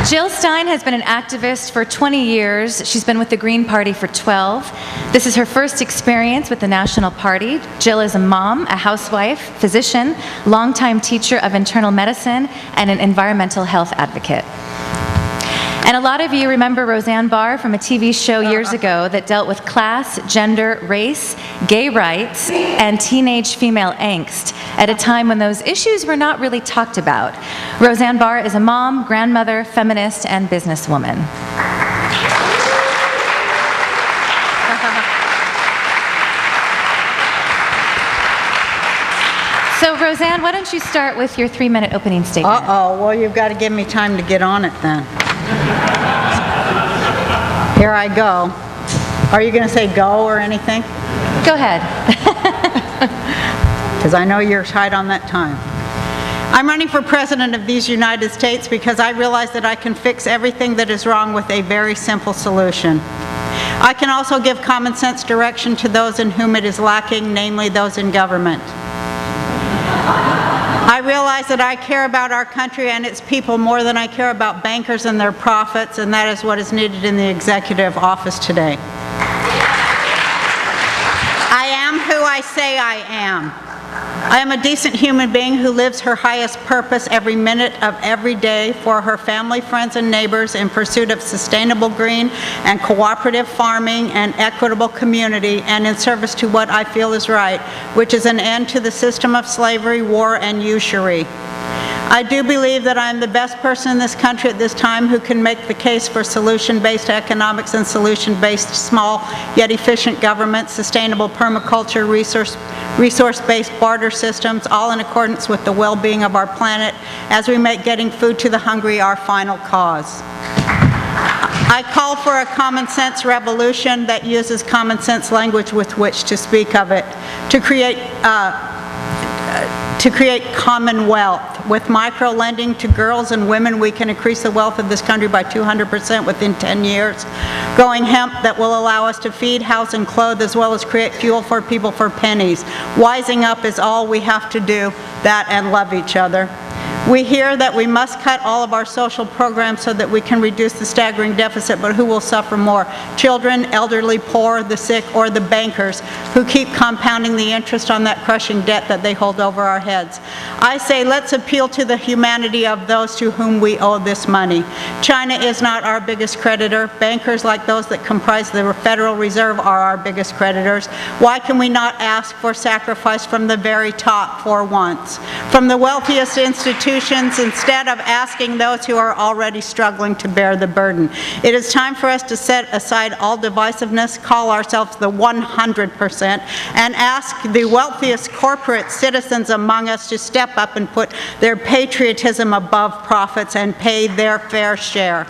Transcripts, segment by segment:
Jill Stein has been an activist for 20 years. She's been with the Green Party for 12. This is her first experience with the National Party. Jill is a mom, a housewife, physician, longtime teacher of internal medicine, and an environmental health advocate. And a lot of you remember Roseanne Barr from a TV show years ago that dealt with class, gender, race, gay rights, and teenage female angst at a time when those issues were not really talked about. Roseanne Barr is a mom, grandmother, feminist, and businesswoman. So, Roseanne, why don't you start with your 3-minute opening statement? Well, you've got to give me time to get on it then. Here I go. Are you going to say go or anything? Go ahead. Because I know you're tight on that time. I'm running for president of these United States because I realize that I can fix everything that is wrong with a very simple solution. I can also give common sense direction to those in whom it is lacking, namely those in government. I realize that I care about our country and its people more than I care about bankers and their profits, and that is what is needed in the executive office today. I am who I say I am. I am a decent human being who lives her highest purpose every minute of every day for her family, friends, and neighbors in pursuit of sustainable green and cooperative farming and equitable community, and in service to what I feel is right, which is an end to the system of slavery, war, and usury. I do believe that I am the best person in this country at this time who can make the case for solution-based economics and solution-based small yet efficient government, sustainable permaculture, resource-based barter systems, all in accordance with the well-being of our planet as we make getting food to the hungry our final cause. I call for a common sense revolution that uses common sense language with which to speak of it, to create commonwealth. With micro-lending to girls and women, we can increase the wealth of this country by 200% within 10 years. Growing hemp that will allow us to feed, house, and clothe, as well as create fuel for people for pennies. Wising up is all we have to do, that and love each other. We hear that we must cut all of our social programs so that we can reduce the staggering deficit, but who will suffer more? Children, elderly, poor, the sick, or the bankers who keep compounding the interest on that crushing debt that they hold over our heads? I say let's appeal to the humanity of those to whom we owe this money. China is not our biggest creditor. Bankers like those that comprise the Federal Reserve are our biggest creditors. Why can we not ask for sacrifice from the very top for once? From the wealthiest institutions, instead of asking those who are already struggling to bear the burden. It is time for us to set aside all divisiveness, call ourselves the 100%, and ask the wealthiest corporate citizens among us to step up and put their patriotism above profits and pay their fair share.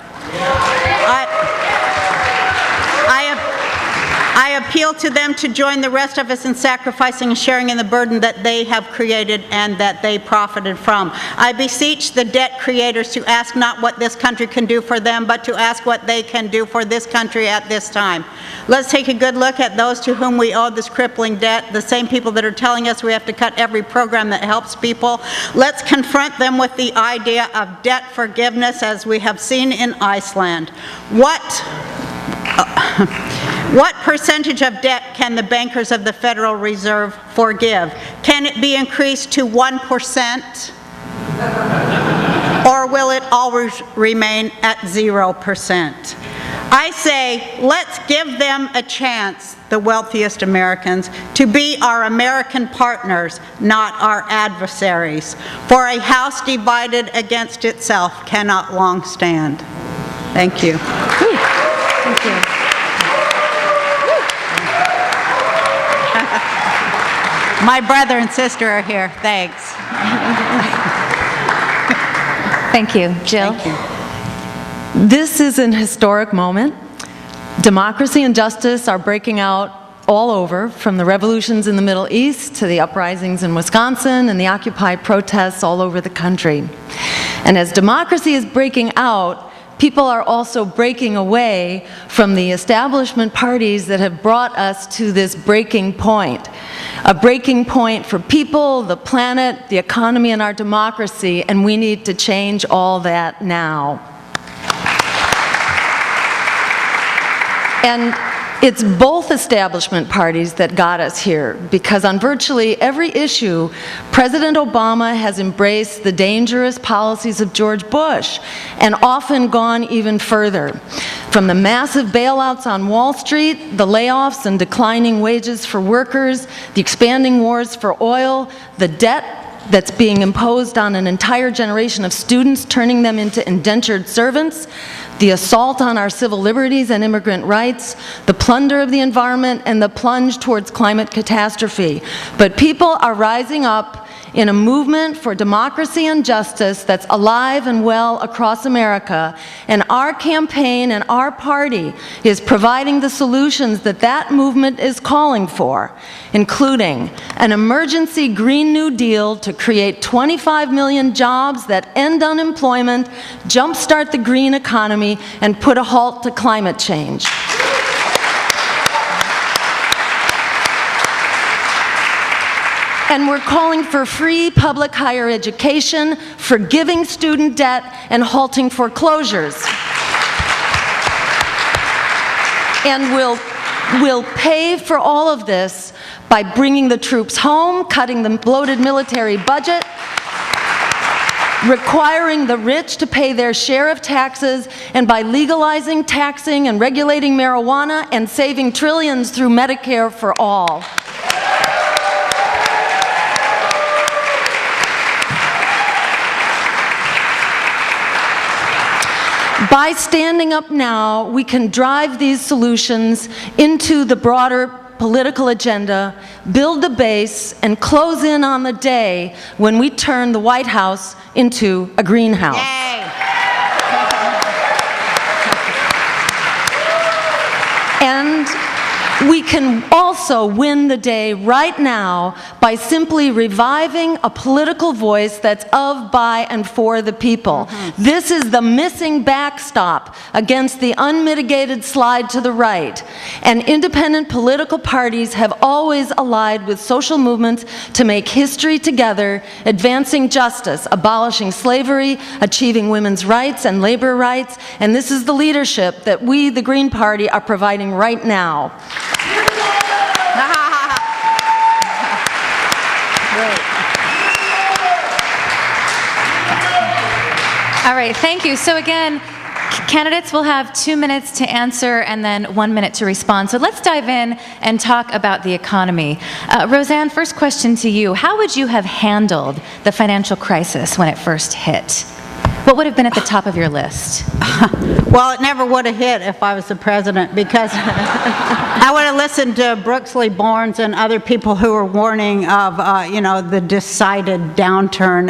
I appeal to them to join the rest of us in sacrificing and sharing in the burden that they have created and that they profited from. I beseech the debt creators to ask not what this country can do for them, but to ask what they can do for this country at this time. Let's take a good look at those to whom we owe this crippling debt, the same people that are telling us we have to cut every program that helps people. Let's confront them with the idea of debt forgiveness as we have seen in Iceland. What percentage of debt can the bankers of the Federal Reserve forgive? Can it be increased to 1%? Or will it always remain at 0%? I say, let's give them a chance, the wealthiest Americans, to be our American partners, not our adversaries. For a house divided against itself cannot long stand. Thank you. Thank you. My brother and sister are here. Thanks. Thank you. Jill? Thank you. This is an historic moment. Democracy and justice are breaking out all over, from the revolutions in the Middle East to the uprisings in Wisconsin and the Occupy protests all over the country. And as democracy is breaking out, people are also breaking away from the establishment parties that have brought us to this breaking point. A breaking point for people, the planet, the economy, and our democracy, and we need to change all that now. And it's both establishment parties that got us here, because on virtually every issue, President Obama has embraced the dangerous policies of George Bush and often gone even further. From the massive bailouts on Wall Street, the layoffs and declining wages for workers, the expanding wars for oil, the debt that's being imposed on an entire generation of students, turning them into indentured servants, the assault on our civil liberties and immigrant rights, the plunder of the environment, and the plunge towards climate catastrophe. But people are rising up in a movement for democracy and justice that's alive and well across America, and our campaign and our party is providing the solutions that that movement is calling for, including an emergency Green New Deal to create 25 million jobs that end unemployment, jumpstart the green economy, and put a halt to climate change. And we're calling for free public higher education, forgiving student debt, and halting foreclosures. And we'll pay for all of this by bringing the troops home, cutting the bloated military budget, requiring the rich to pay their share of taxes, and by legalizing, taxing, and regulating marijuana and saving trillions through Medicare for all. By standing up now, we can drive these solutions into the broader political agenda, build the base, and close in on the day when we turn the White House into a greenhouse. Yay! And we can also win the day right now by simply reviving a political voice that's of, by, and for the people. This is the missing backstop against the unmitigated slide to the right. And independent political parties have always allied with social movements to make history together, advancing justice, abolishing slavery, achieving women's rights and labor rights. And this is the leadership that we, the Green Party, are providing right now. All right, thank you. So again, candidates will have 2 minutes to answer and then 1 minute to respond. So let's dive in and talk about the economy. Roseanne, first question to you. How would you have handled the financial crisis when it first hit? What would have been at the top of your list? Well, it never would have hit if I was the president, because I would have listened to Brooksley Borns and other people who were warning of, the decided downturn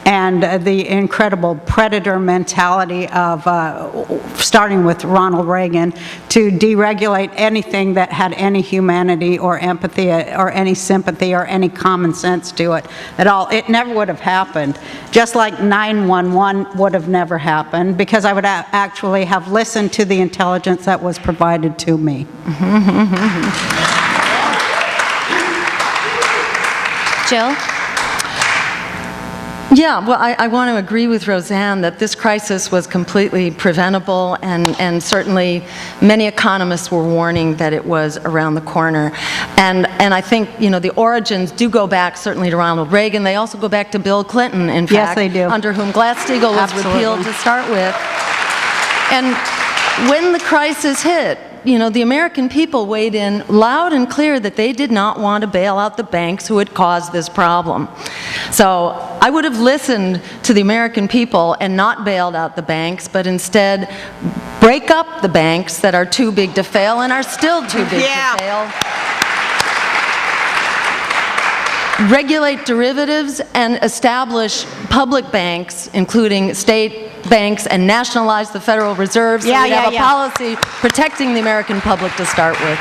and the incredible predator mentality of starting with Ronald Reagan to deregulate anything that had any humanity or empathy or any sympathy or any common sense to it at all. It never would have happened. Just like 911 would have never happened, because I would actually have listened to the intelligence that was provided to me. Jill? Yeah, well, I want to agree with Roseanne that this crisis was completely preventable, and certainly many economists were warning that it was around the corner. And I think, the origins do go back certainly to Ronald Reagan. They also go back to Bill Clinton, in fact. Yes, they do. Under whom Glass-Steagall was repealed to start with. And when the crisis hit, the American people weighed in loud and clear that they did not want to bail out the banks who had caused this problem. So I would have listened to the American people and not bailed out the banks, but instead break up the banks that are too big to fail and are still too big to fail. Regulate derivatives and establish public banks, including state banks, and nationalize the Federal Reserve so we have a policy protecting the American public to start with.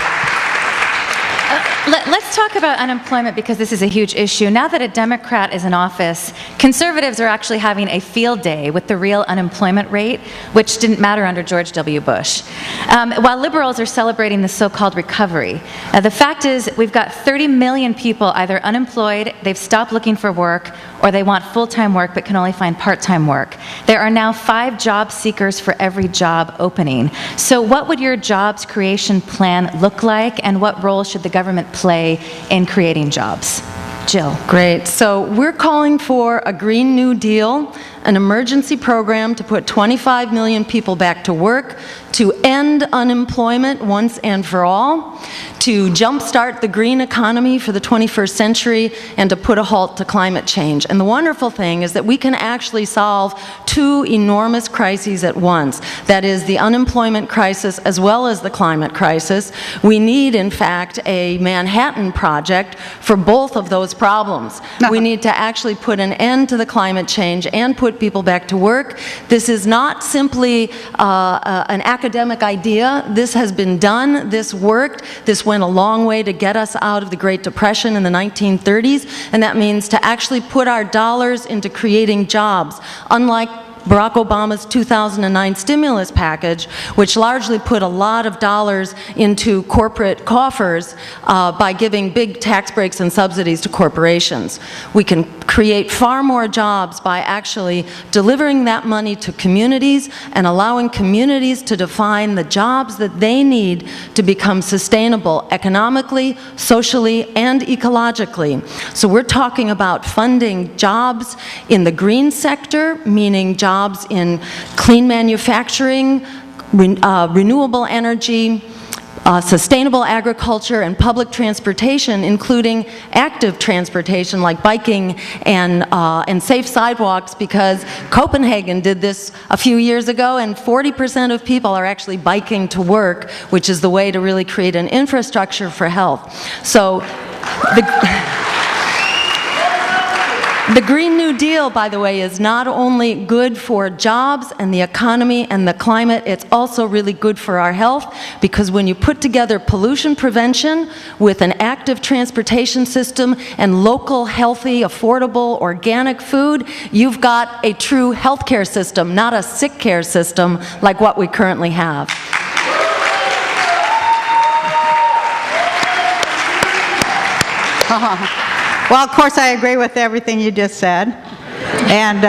Let's talk about unemployment, because this is a huge issue. Now that a Democrat is in office, conservatives are actually having a field day with the real unemployment rate, which didn't matter under George W. Bush. While liberals are celebrating the so-called recovery, the fact is we've got 30 million people either unemployed, they've stopped looking for work, or they want full-time work but can only find part-time work. There are now 5 job seekers for every job opening. So what would your jobs creation plan look like, and what role should the government play in creating jobs? Jill. Great. So we're calling for a Green New Deal, an emergency program to put 25 million people back to work, to end unemployment once and for all, to jumpstart the green economy for the 21st century, and to put a halt to climate change. And the wonderful thing is that we can actually solve 2 enormous crises at once. That is the unemployment crisis as well as the climate crisis. We need, in fact, a Manhattan Project for both of those problems. We need to actually put an end to the climate change and put people back to work. This is not simply an academic idea. This has been done. This worked. This went a long way to get us out of the Great Depression in the 1930s, and that means to actually put our dollars into creating jobs, unlike Barack Obama's 2009 stimulus package, which largely put a lot of dollars into corporate coffers by giving big tax breaks and subsidies to corporations. We can create far more jobs by actually delivering that money to communities and allowing communities to define the jobs that they need to become sustainable economically, socially, and ecologically. So we're talking about funding jobs in the green sector, meaning jobs in clean manufacturing, renewable energy, sustainable agriculture, and public transportation, including active transportation like biking and safe sidewalks, because Copenhagen did this a few years ago, and 40% of people are actually biking to work, which is the way to really create an infrastructure for health. So the Green New Deal, by the way, is not only good for jobs and the economy and the climate, it's also really good for our health, because when you put together pollution prevention with an active transportation system and local, healthy, affordable, organic food, you've got a true healthcare system, not a sick care system like what we currently have. Well, of course, I agree with everything you just said, and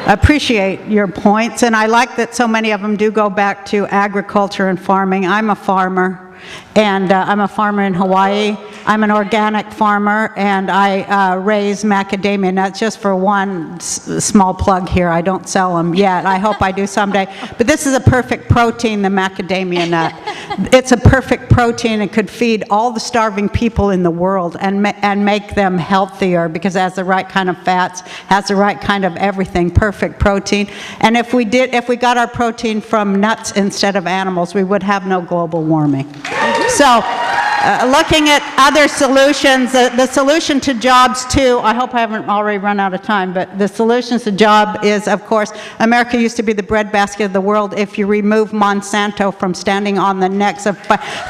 appreciate your points. And I like that so many of them do go back to agriculture and farming. I'm a farmer, and I'm a farmer in Hawaii. I'm an organic farmer, and I raise macadamia nuts. Just for one small plug here, I don't sell them yet. I hope I do someday. But this is a perfect protein, the macadamia nut. It's a perfect protein. It could feed all the starving people in the world and make them healthier, because it has the right kind of fats, has the right kind of everything, perfect protein. And if we got our protein from nuts instead of animals, we would have no global warming. So, looking at other solutions, the solution to jobs too, I hope I haven't already run out of time, but the solution to job is, of course, America used to be the breadbasket of the world. If you remove Monsanto from standing on the necks of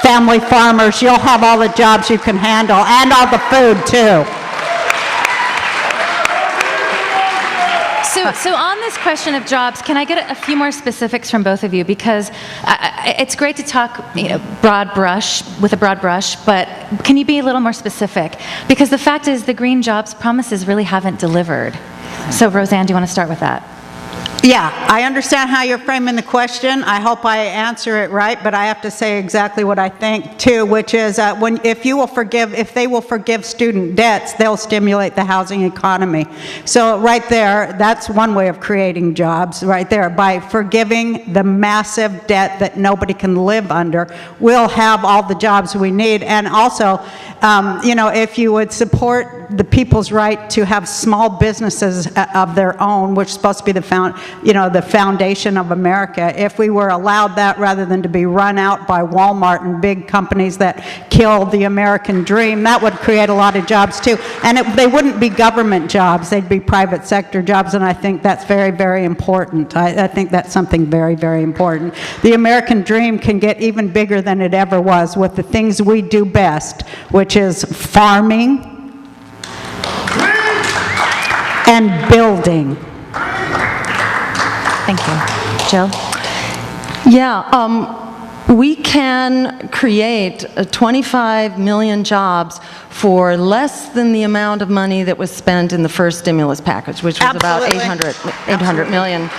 family farmers, you'll have all the jobs you can handle, and all the food too. So on this question of jobs, can I get a few more specifics from both of you? Because it's great to talk, broad brush, with a broad brush, but can you be a little more specific? Because the fact is the green jobs promises really haven't delivered. So Roseanne, do you want to start with that? Yeah, I understand how you're framing the question. I hope I answer it right, but I have to say exactly what I think too, which is if they will forgive student debts, they'll stimulate the housing economy. So right there, that's one way of creating jobs, right there. By forgiving the massive debt that nobody can live under, we'll have all the jobs we need. And also, if you would support the people's right to have small businesses of their own, which is supposed to be the foundation of America, if we were allowed that rather than to be run out by Walmart and big companies that kill the American dream, that would create a lot of jobs too. And they wouldn't be government jobs, they'd be private sector jobs, and I think that's very, very important. I think that's something very, very important. The American dream can get even bigger than it ever was with the things we do best, which is farming and building. Thank you. Jill? Yeah, We can create 25 million jobs for less than the amount of money that was spent in the first stimulus package, which was Absolutely. about 800 million.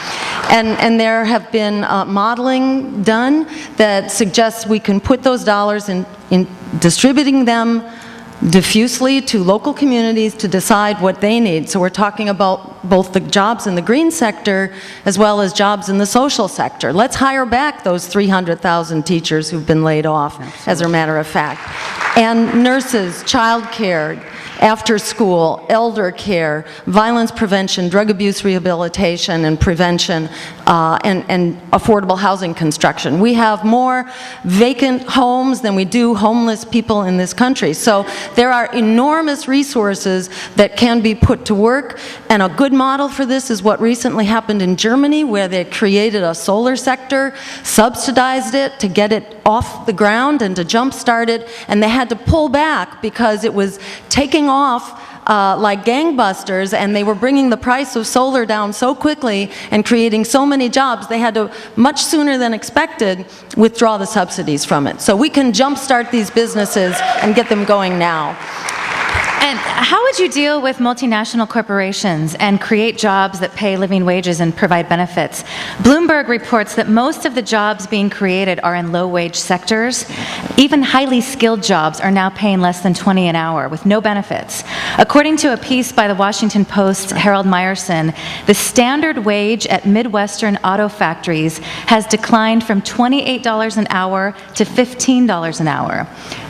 And there have been modeling done that suggests we can put those dollars in distributing them diffusely to local communities to decide what they need. So we're talking about both the jobs in the green sector as well as jobs in the social sector. Let's hire back those 300,000 teachers who've been laid off, as a matter of fact. And nurses, childcare, after school, elder care, violence prevention, drug abuse rehabilitation and prevention, and affordable housing construction. We have more vacant homes than we do homeless people in this country. So there are enormous resources that can be put to work, and a good model for this is what recently happened in Germany, where they created a solar sector, subsidized it to get it off the ground and to jumpstart it, and they had to pull back because it was taking off like gangbusters, and they were bringing the price of solar down so quickly and creating so many jobs, they had to, much sooner than expected, withdraw the subsidies from it. So we can jumpstart these businesses and get them going now. And how would you deal with multinational corporations and create jobs that pay living wages and provide benefits? Bloomberg reports that most of the jobs being created are in low-wage sectors. Even highly skilled jobs are now paying less than $20 an hour with no benefits. According to a piece by the Washington Post's Harold Meyerson, the standard wage at Midwestern auto factories has declined from $28 an hour to $15 an hour.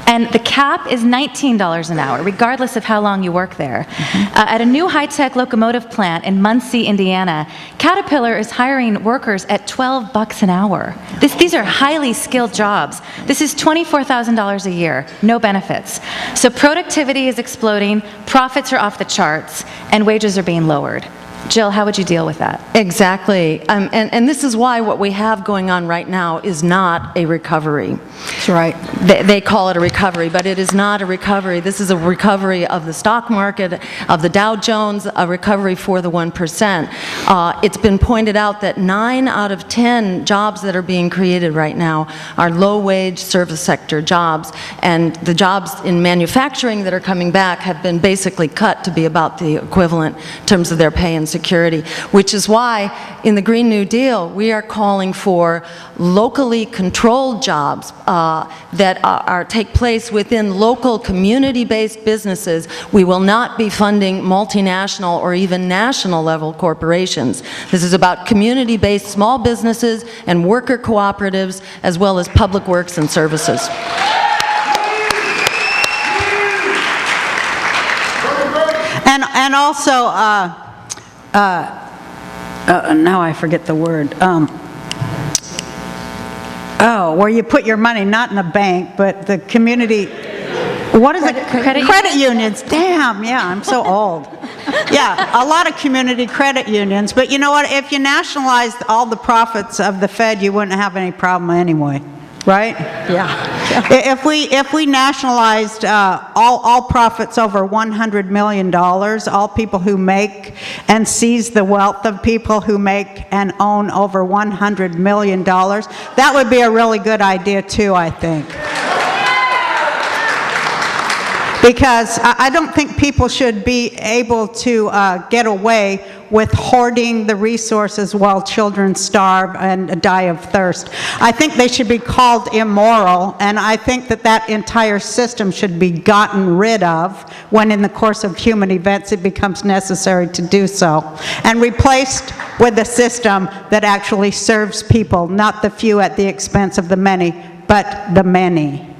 And the cap is $19 an hour, regardless of how long you work there. At a new high-tech locomotive plant in Muncie, Indiana, Caterpillar is hiring workers at $12 an hour. These are highly skilled jobs. This is $24,000 a year, no benefits. So productivity is exploding, profits are off the charts, and wages are being lowered. Jill, how would you deal with that? Exactly. And this is why what we have going on right now is not a recovery. That's right. They call it a recovery, but it is not a recovery. This is a recovery of the stock market, of the Dow Jones, a recovery for the 1%. It's been pointed out that 9 out of 10 jobs that are being created right now are low-wage service sector jobs, and the jobs in manufacturing that are coming back have been basically cut to be about the equivalent in terms of their pay and security, which is why in the Green New Deal we are calling for locally controlled jobs that take place within local community-based businesses. We will not be funding multinational or even national level corporations. This is about community-based small businesses and worker cooperatives as well as public works and services. And also, now I forget the word. Where you put your money, not in a bank, but the community, what is it? Credit unions. Damn, yeah, I'm so old. Yeah, a lot of community credit unions. But you know what? If you nationalized all the profits of the Fed, you wouldn't have any problem anyway. Right? Yeah. If we nationalized all profits over $100 million, all people who make and seize the wealth of people who make and own over $100 million, that would be a really good idea too, I think. Because I don't think people should be able to get away with hoarding the resources while children starve and die of thirst. I think they should be called immoral, and I think that that entire system should be gotten rid of when in the course of human events it becomes necessary to do so, and replaced with a system that actually serves people, not the few at the expense of the many, but the many.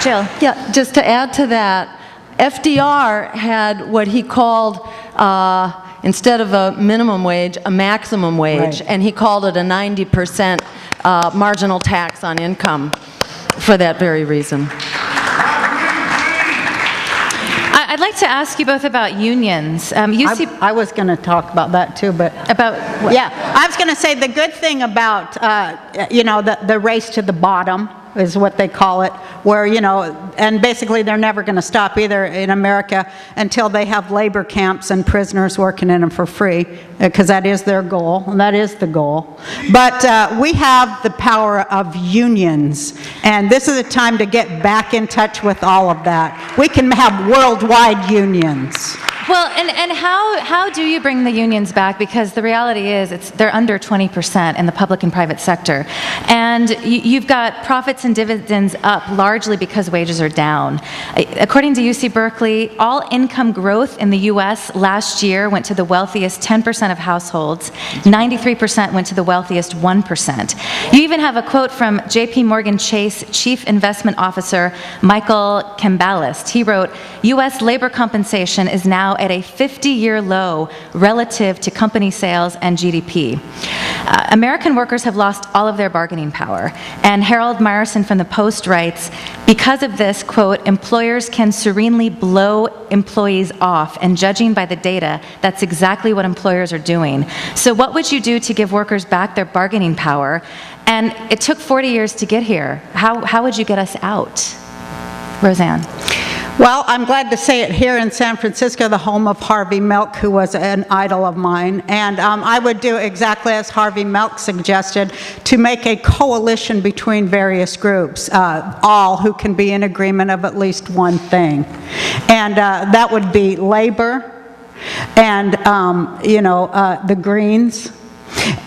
Jill. Yeah, just to add to that, FDR had what he called, instead of a minimum wage, a maximum wage, and he called it a 90% marginal tax on income for that very reason. I'd like to ask you both about unions. I was going to talk about that too, but... About what? Yeah, I was going to say the good thing about, the race to the bottom is what they call it, where, and basically they're never going to stop either in America until they have labor camps and prisoners working in them for free, because that is their goal, and that is the goal. But we have the power of unions, and this is a time to get back in touch with all of that. We can have worldwide unions. Well, and how do you bring the unions back? Because the reality is they're under 20% in the public and private sector. And you've got profits and dividends up largely because wages are down. According to UC Berkeley, all income growth in the U.S. last year went to the wealthiest 10% of households. 93% went to the wealthiest 1%. You even have a quote from J.P. Morgan Chase Chief Investment Officer Michael Cambalist. He wrote, U.S. labor compensation is now at a 50-year low relative to company sales and GDP. American workers have lost all of their bargaining power. And Harold Meyerson from the Post writes, because of this, quote, employers can serenely blow employees off, and judging by the data, that's exactly what employers are doing. So what would you do to give workers back their bargaining power? And it took 40 years to get here. How would you get us out? Roseanne. Well, I'm glad to say it here in San Francisco, the home of Harvey Milk, who was an idol of mine. And I would do exactly as Harvey Milk suggested, to make a coalition between various groups, all who can be in agreement of at least one thing. And that would be labor and, the Greens,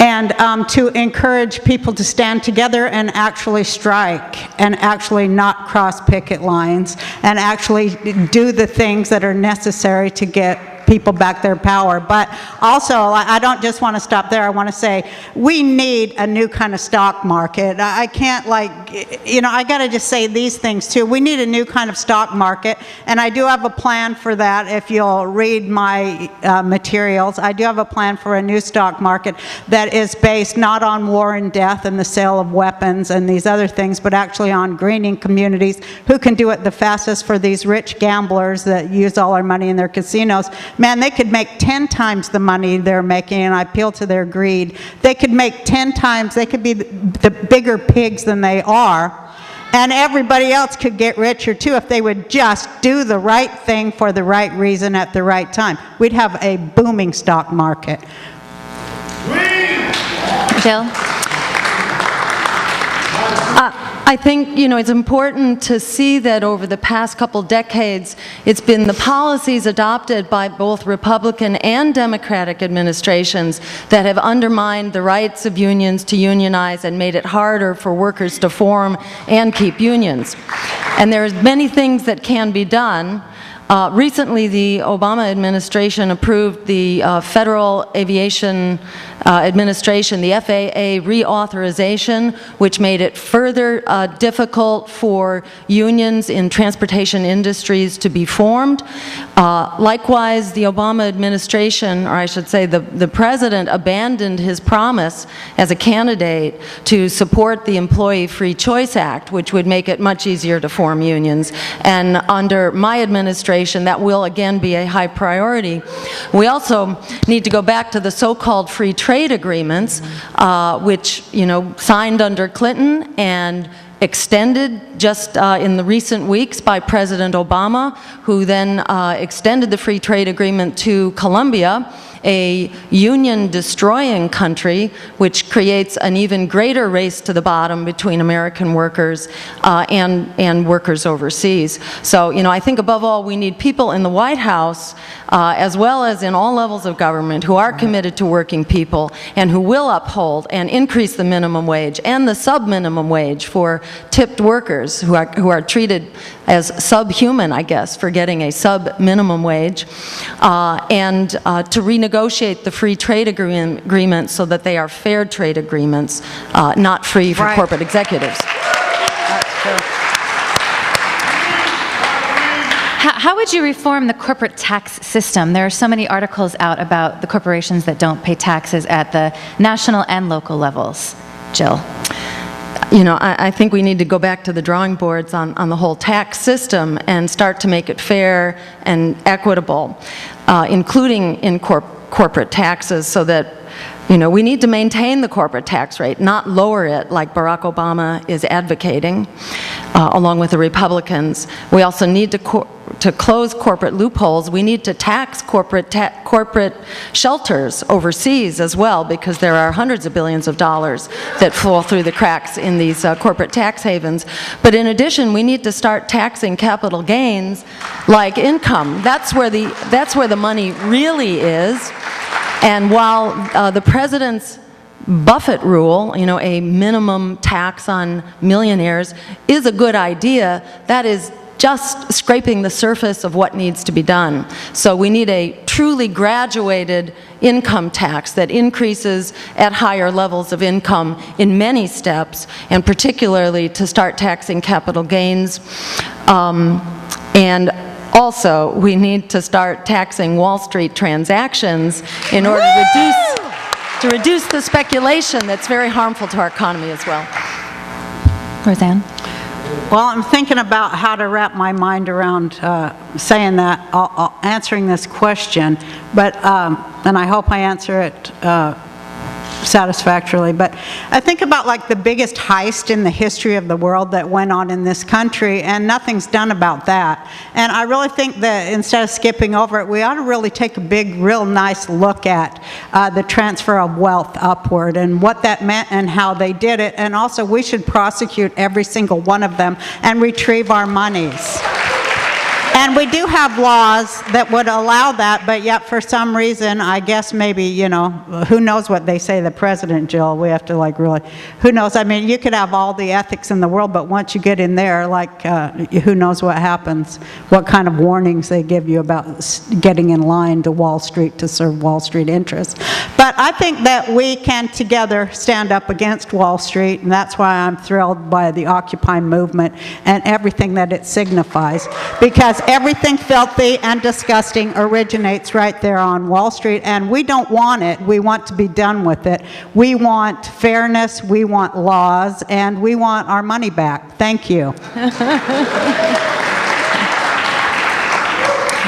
and to encourage people to stand together and actually strike, and actually not cross picket lines, and actually do the things that are necessary to get people back their power. But also, I don't just want to stop there. I want to say we need a new kind of stock market. I can't I got to just say these things too. We need a new kind of stock market, and I do have a plan for that. If you'll read my materials, I do have a plan for a new stock market that is based not on war and death and the sale of weapons and these other things, but actually on greening communities. Who can do it the fastest for these rich gamblers that use all our money in their casinos? Man, they could make 10 times the money they're making, and I appeal to their greed. They could make 10 times, they could be the bigger pigs than they are, and everybody else could get richer too if they would just do the right thing for the right reason at the right time. We'd have a booming stock market. Jill? I think, it's important to see that over the past couple decades, it's been the policies adopted by both Republican and Democratic administrations that have undermined the rights of unions to unionize and made it harder for workers to form and keep unions. And there's many things that can be done. Recently, the Obama administration approved the Federal Aviation Administration, the FAA reauthorization, which made it further difficult for unions in transportation industries to be formed. Likewise, the Obama administration, or I should say the president, abandoned his promise as a candidate to support the Employee Free Choice Act, which would make it much easier to form unions. And under my administration, that will again be a high priority. We also need to go back to the so-called free trade agreements, which, signed under Clinton and extended just in the recent weeks by President Obama, who then extended the free trade agreement to Colombia, a union-destroying country, which creates an even greater race to the bottom between American workers and workers overseas. So, I think above all, we need people in the White House, as well as in all levels of government, who are committed to working people and who will uphold and increase the minimum wage and the sub-minimum wage for tipped workers who are treated as subhuman, I guess, for getting a sub-minimum wage, and to renegotiate the free trade agreements so that they are fair trade agreements, not free for corporate executives. That's true. How would you reform the corporate tax system? There are so many articles out about the corporations that don't pay taxes at the national and local levels. Jill? I think we need to go back to the drawing boards on the whole tax system and start to make it fair and equitable, including in corporate taxes, so that We need to maintain the corporate tax rate, not lower it like Barack Obama is advocating, along with the Republicans. We also need to close corporate loopholes. We need to tax corporate shelters overseas as well, because there are hundreds of billions of dollars that fall through the cracks in these corporate tax havens. But in addition, we need to start taxing capital gains like income. That's where the money really is. And while the president's Buffett rule, a minimum tax on millionaires, is a good idea, that is just scraping the surface of what needs to be done. So we need a truly graduated income tax that increases at higher levels of income in many steps, and particularly to start taxing capital gains. And also, we need to start taxing Wall Street transactions in order to reduce the speculation that's very harmful to our economy as well. Roseanne? Well, I'm thinking about how to wrap my mind around saying that, answering this question, but and I hope I answer it satisfactorily. But I think about like the biggest heist in the history of the world that went on in this country, and nothing's done about that. And I really think that instead of skipping over it, we ought to really take a big, real nice look at the transfer of wealth upward and what that meant and how they did it. And also, we should prosecute every single one of them and retrieve our monies. And we do have laws that would allow that, but yet for some reason, I guess maybe, who knows what they say, the president, Jill, we have to really, who knows? I mean, you could have all the ethics in the world, but once you get in there, who knows what happens, what kind of warnings they give you about getting in line to Wall Street to serve Wall Street interests. But I think that we can together stand up against Wall Street, and that's why I'm thrilled by the Occupy movement and everything that it signifies, because everything filthy and disgusting originates right there on Wall Street, and we don't want it. We want to be done with it. We want fairness, we want laws, and we want our money back. Thank you.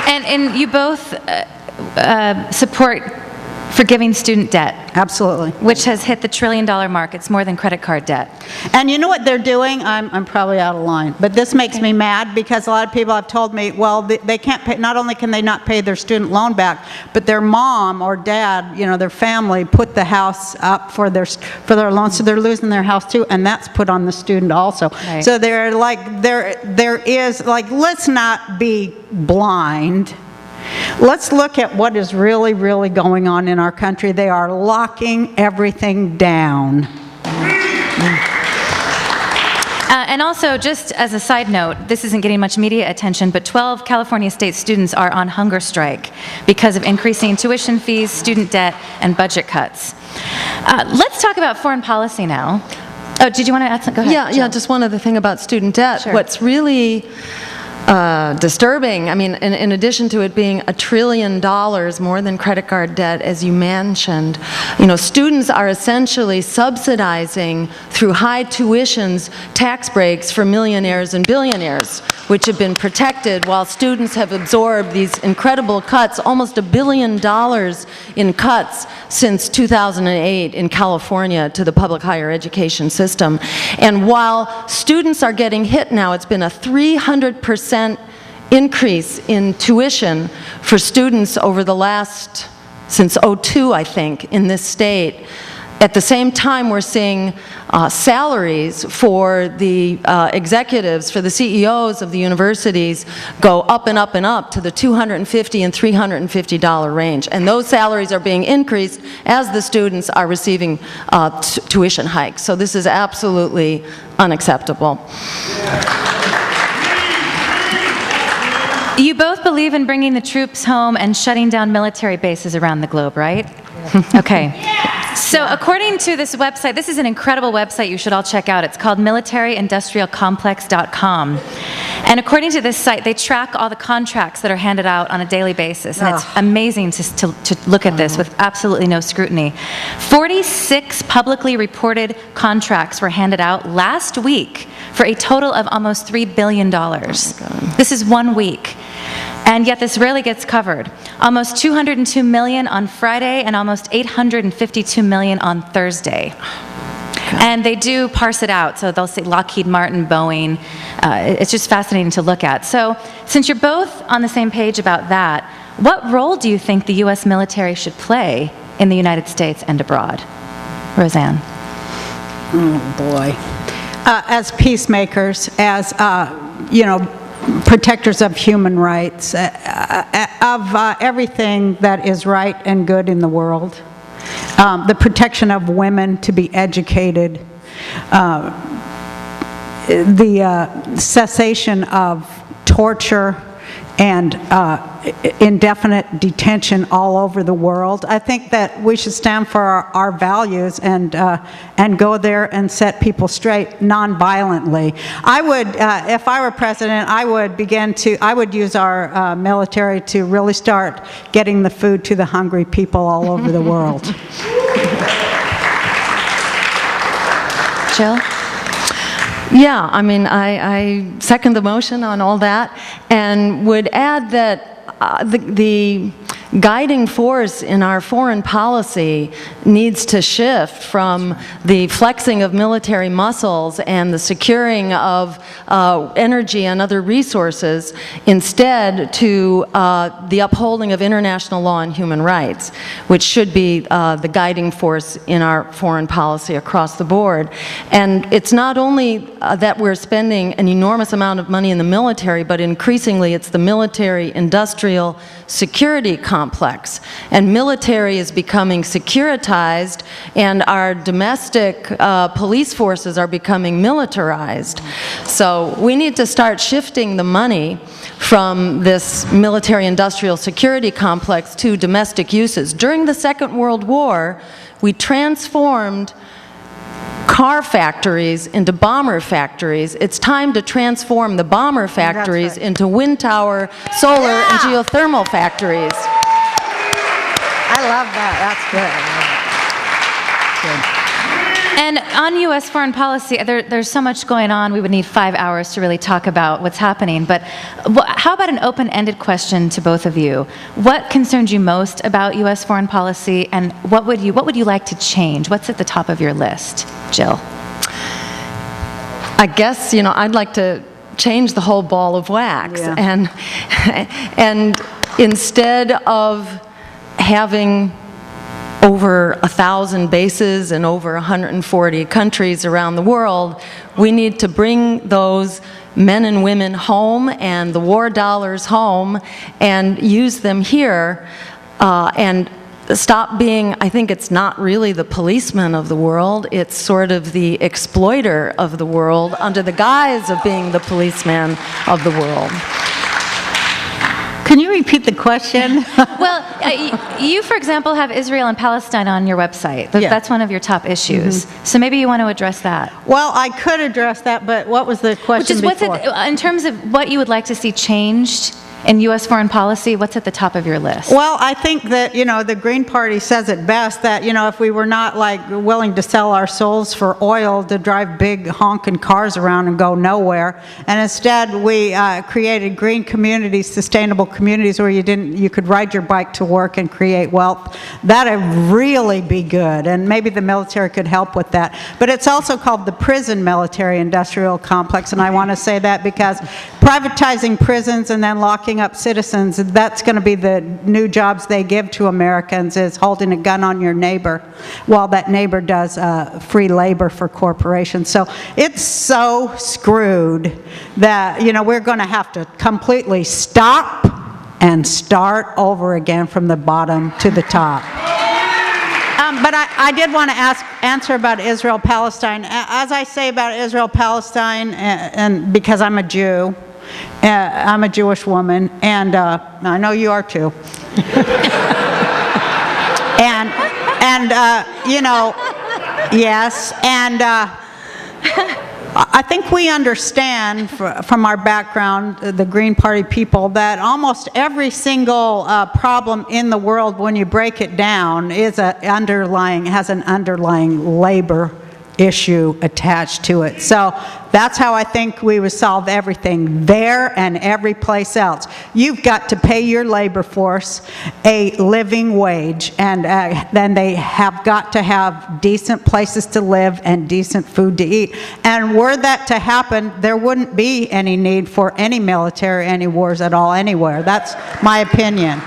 And you both support forgiving student debt. Absolutely. Which has hit the $1 trillion mark. It's more than credit card debt. And you know what they're doing? I'm probably out of line, but this makes me mad because a lot of people have told me, well, they can't pay, not only can they not pay their student loan back, but their mom or dad, their family put the house up for their loan, so they're losing their house too, and that's put on the student also. Right. So there is, let's not be blind. Let's look at what is really, really going on in our country. They are locking everything down. And also, just as a side note, this isn't getting much media attention, but 12 California state students are on hunger strike because of increasing tuition fees, student debt, and budget cuts. Let's talk about foreign policy now. Oh, did you want to add something? Go ahead. Yeah, just one other thing about student debt. Sure. What's really disturbing, I mean, in addition to it being $1 trillion more than credit card debt, as you mentioned, students are essentially subsidizing through high tuitions tax breaks for millionaires and billionaires, which have been protected while students have absorbed these incredible cuts, almost $1 billion in cuts since 2008 in California to the public higher education system. And while students are getting hit now, it's been a 300% increase in tuition for students over the last, since '02, I think, in this state. At the same time, we're seeing salaries for the executives, for the CEOs of the universities go up and up and up to the $250 and $350 range. And those salaries are being increased as the students are receiving tuition hikes. So this is absolutely unacceptable. You both believe in bringing the troops home and shutting down military bases around the globe, right? Okay. So according to this website, this is an incredible website you should all check out. It's called militaryindustrialcomplex.com. And according to this site, they track all the contracts that are handed out on a daily basis. And it's amazing to look at this with absolutely no scrutiny. 46 publicly reported contracts were handed out last week for a total of almost $3 billion. This is 1 week. And yet this rarely gets covered. Almost 202 million on Friday and almost 852 million on Thursday. And they do parse it out, so they'll say Lockheed Martin, Boeing. It's just fascinating to look at. So since you're both on the same page about that, what role do you think the U.S. military should play in the United States and abroad? Roseanne. Oh, boy. As peacemakers, as, protectors of human rights, of everything that is right and good in the world. The protection of women to be educated, the cessation of torture and indefinite detention all over the world. I think that we should stand for our values and go there and set people straight non-violently. I would, if I were president, I would use our military to really start getting the food to the hungry people all over the world. Jill? Yeah, I mean, I second the motion on all that, and would add that the guiding force in our foreign policy needs to shift from the flexing of military muscles and the securing of energy and other resources, instead to the upholding of international law and human rights, which should be the guiding force in our foreign policy across the board. And it's not only that we're spending an enormous amount of money in the military, but increasingly it's the military-industrial security complex. And military is becoming securitized, and our domestic police forces are becoming militarized. So we need to start shifting the money from this military-industrial security complex to domestic uses. During the Second World War, we transformed car factories into bomber factories. It's time to transform the bomber factories into wind tower, solar, and geothermal factories. I love that. That's good. And on U.S. foreign policy, there's so much going on, we would need 5 hours to really talk about what's happening. But how about an open-ended question to both of you? What concerns you most about U.S. foreign policy, and what would you like to change? What's at the top of your list? Jill? I guess, I'd like to change the whole ball of wax. Yeah. And instead of having over 1,000 bases in over 140 countries around the world, we need to bring those men and women home and the war dollars home and use them here, and stop being, I think it's not really the policeman of the world, it's sort of the exploiter of the world under the guise of being the policeman of the world. Can you repeat the question? Well, you, for example, have Israel and Palestine on your website. That's one of your top issues. So maybe you want to address that. Well, I could address that, but what was the question before? In terms of what you would like to see changed in U.S. foreign policy, what's at the top of your list? Well, I think that, the Green Party says it best, that, if we were not, willing to sell our souls for oil to drive big honking cars around and go nowhere, and instead we created green communities, sustainable communities where you could ride your bike to work and create wealth, that'd really be good, and maybe the military could help with that. But it's also called the prison military-industrial complex, and I want to say that because privatizing prisons and then locking up citizens, that's going to be the new jobs they give to Americans, is holding a gun on your neighbor while that neighbor does free labor for corporations. So it's so screwed that, we're going to have to completely stop and start over again from the bottom to the top. But I did want to answer about Israel-Palestine. As I say about Israel-Palestine, and because I'm a Jew, I'm a Jewish woman, and I know you are too. Yes, and I think we understand from our background, the Green Party people, that almost every single problem in the world, when you break it down, has an underlying labor issue attached to it. So that's how I think we would solve everything there and every place else. You've got to pay your labor force a living wage, and then they have got to have decent places to live and decent food to eat. And were that to happen, there wouldn't be any need for any military, any wars at all anywhere. That's my opinion.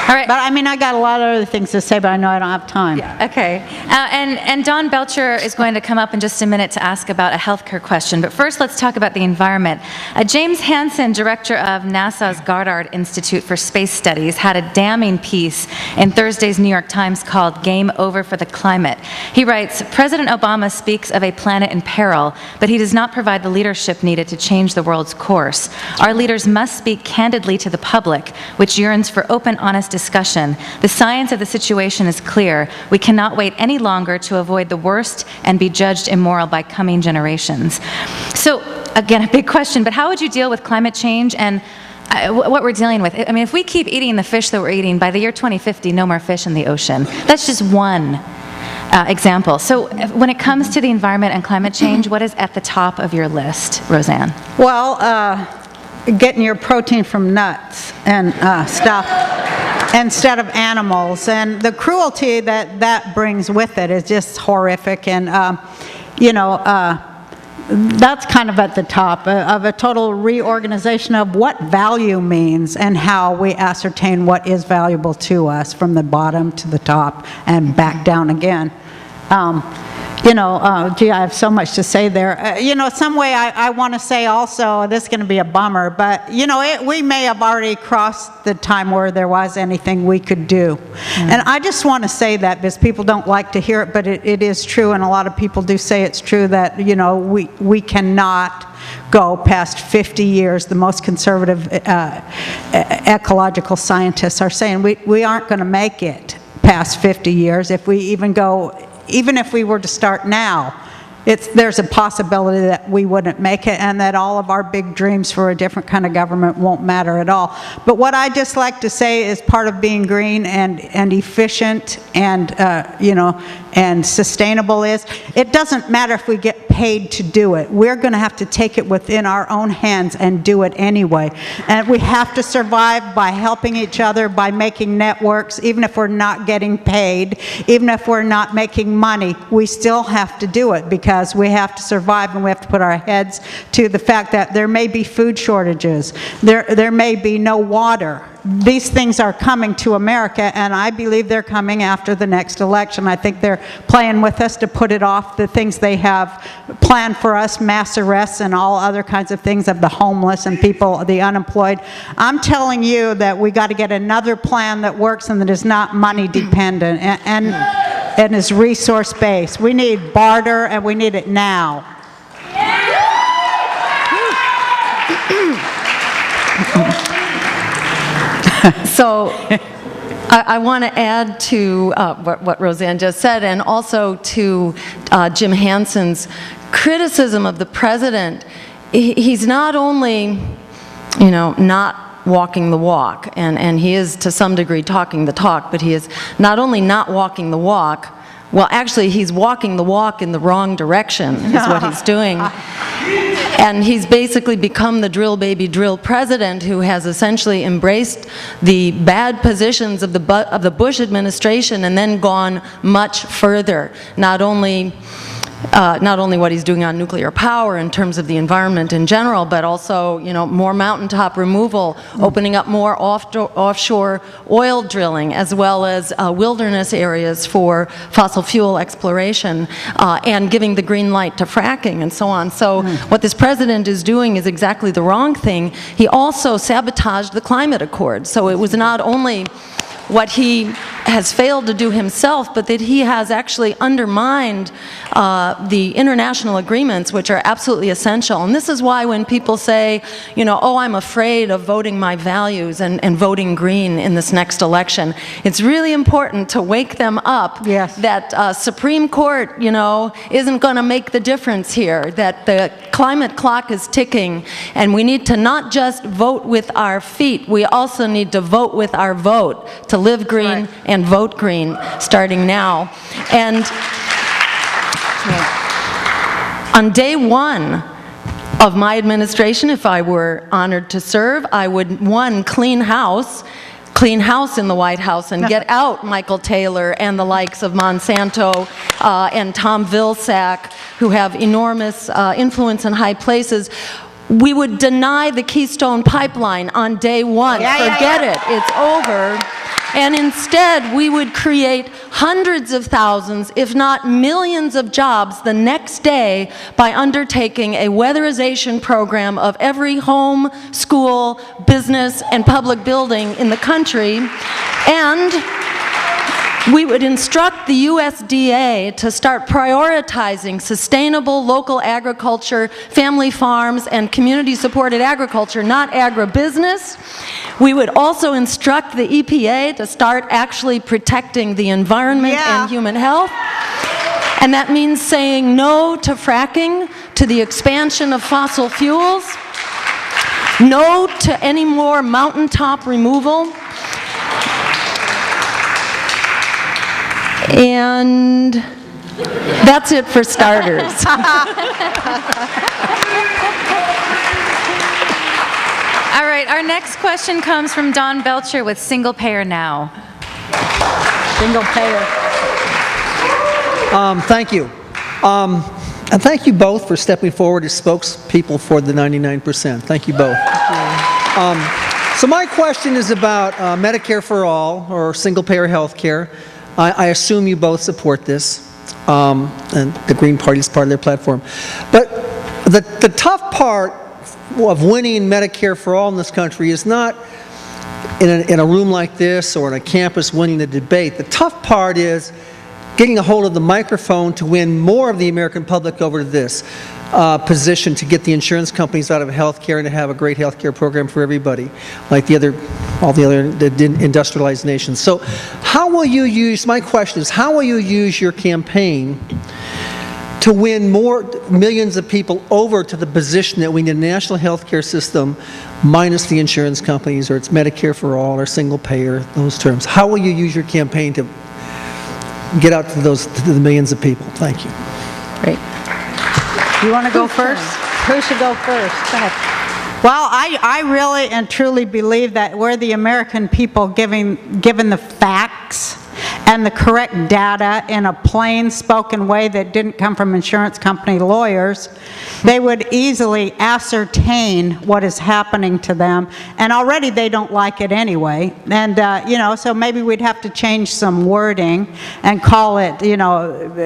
All right. But I mean, I got a lot of other things to say, but I know I don't have time. Yeah, okay. And Don Belcher is going to come up in just a minute to ask about a healthcare question. But first, let's talk about the environment. James Hansen, director of NASA's Goddard Institute for Space Studies, had a damning piece in Thursday's New York Times called "Game Over for the Climate." He writes, "President Obama speaks of a planet in peril, but he does not provide the leadership needed to change the world's course. Our leaders must speak candidly to the public, which yearns for open, honest discussion. The science of the situation is clear. We cannot wait any longer to avoid the worst and be judged immoral by coming generations." So, again, a big question, but how would you deal with climate change and what we're dealing with? I mean, if we keep eating the fish that we're eating, by the year 2050, no more fish in the ocean. That's just one example. So when it comes to the environment and climate change, what is at the top of your list, Roseanne? Well, getting your protein from nuts and stuff instead of animals, and the cruelty that brings with it is just horrific. And that's kind of at the top of a total reorganization of what value means and how we ascertain what is valuable to us from the bottom to the top and back down again. Gee, I have so much to say there. Some way I want to say also, this is going to be a bummer, but, we may have already crossed the time where there was anything we could do. And I just want to say that because people don't like to hear it, but it is true, and a lot of people do say it's true that, we cannot go past 50 years. The most conservative ecological scientists are saying we aren't going to make it past 50 years if we even if we were to start now. There's a possibility that we wouldn't make it and that all of our big dreams for a different kind of government won't matter at all. But what I just like to say is part of being green and efficient and, and sustainable is, it doesn't matter if we get paid to do it. We're going to have to take it within our own hands and do it anyway. And we have to survive by helping each other, by making networks, even if we're not getting paid, even if we're not making money, we still have to do it because we have to survive and we have to put our heads to the fact that there may be food shortages, there may be no water. These things are coming to America, and I believe they're coming after the next election. I think they're playing with us to put it off, the things they have planned for us, mass arrests and all other kinds of things of the homeless and people, the unemployed. I'm telling you that we got to get another plan that works and that is not money dependent and is resource based. We need barter, and we need it now. So I want to add to what Roseanne just said, and also to Jim Hansen's criticism of the president. He's not only, not walking the walk, and he is to some degree talking the talk, but he is not only not walking the walk, well, actually, he's walking the walk in the wrong direction, is what he's doing. And he's basically become the drill baby drill president who has essentially embraced the bad positions of the Bush administration and then gone much further. Not only what he's doing on nuclear power in terms of the environment in general, but also, more mountaintop removal, opening up more offshore oil drilling, as well as wilderness areas for fossil fuel exploration, and giving the green light to fracking and so on. So what this president is doing is exactly the wrong thing. He also sabotaged the climate accord. So it was not only what he has failed to do himself, but that he has actually undermined the international agreements, which are absolutely essential. And this is why when people say, oh, I'm afraid of voting my values and voting green in this next election, it's really important to wake them up that Supreme Court, isn't going to make the difference here, that the climate clock is ticking, and we need to not just vote with our feet, we also need to vote with our vote, to live green and vote green, starting now. And on day one of my administration, if I were honored to serve, I would, one, clean house in the White House and get out Michael Taylor and the likes of Monsanto and Tom Vilsack, who have enormous influence in high places. We would deny the Keystone Pipeline on day one. Forget it. It's over. And instead, we would create hundreds of thousands, if not millions of jobs the next day by undertaking a weatherization program of every home, school, business, and public building in the country. And we would instruct the USDA to start prioritizing sustainable local agriculture, family farms, and community-supported agriculture, not agribusiness. We would also instruct the EPA to start actually protecting the environment and human health. And that means saying no to fracking, to the expansion of fossil fuels, no to any more mountaintop removal. And that's it for starters. All right, our next question comes from Don Belcher with Single Payer Now. Single payer. Thank you. And thank you both for stepping forward as spokespeople for the 99%. Thank you both. So my question is about Medicare for All, or single-payer health care. I assume you both support this, and the Green Party is part of their platform. But the tough part of winning Medicare for All in this country is not in a room like this or on a campus winning a debate. The tough part is getting a hold of the microphone to win more of the American public over to this position, to get the insurance companies out of health care and to have a great health care program for everybody, like all the other industrialized nations. So how will you use, my question is, how will you use your campaign to win more millions of people over to the position that we need a national health care system minus the insurance companies, or it's Medicare for All or single payer, those terms? How will you use your campaign to get out to the millions of people? Thank you. Great. You want to go first? Who should go first? Go ahead. Well, I really and truly believe that we're the American people given the facts and the correct data in a plain spoken way that didn't come from insurance company lawyers, they would easily ascertain what is happening to them, and already they don't like it anyway. And so maybe we'd have to change some wording and call it,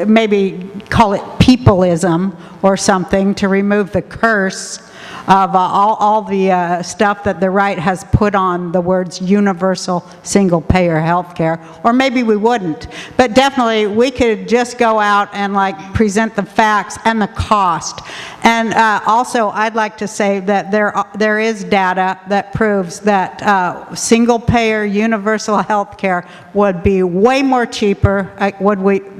maybe call it peopleism or something, to remove the curse of all the stuff that the right has put on the words universal single-payer health care. Or maybe we wouldn't. But definitely we could just go out and present the facts and the cost. And also I'd like to say that there is data that proves that single-payer universal health care would be way more cheaper,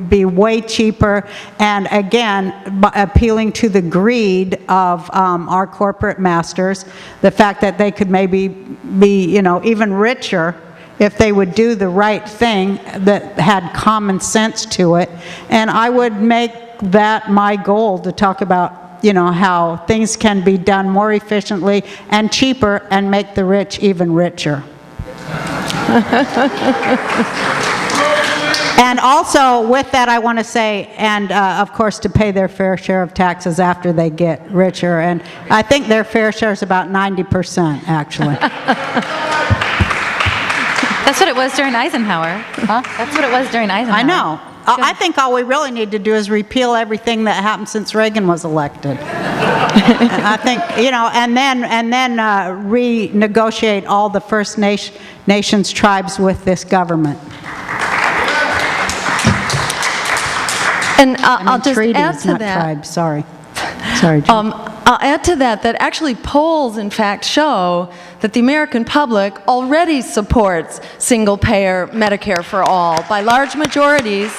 be way cheaper, and again, appealing to the greed of our corporate masters, the fact that they could maybe be, even richer if they would do the right thing that had common sense to it. And I would make that my goal, to talk about how things can be done more efficiently and cheaper and make the rich even richer. And also, with that, I want to say, and of course, to pay their fair share of taxes after they get richer. And I think their fair share is about 90%, actually. That's what it was during Eisenhower. Huh? That's what it was during Eisenhower. I know. I think all we really need to do is repeal everything that happened since Reagan was elected. I think, and then renegotiate all the First Nations tribes with this government. And I'll just treaties, add to not that. Tribes, sorry. Sorry, Jim. I'll add to that actually polls, in fact, show that the American public already supports single-payer Medicare for all by large majorities.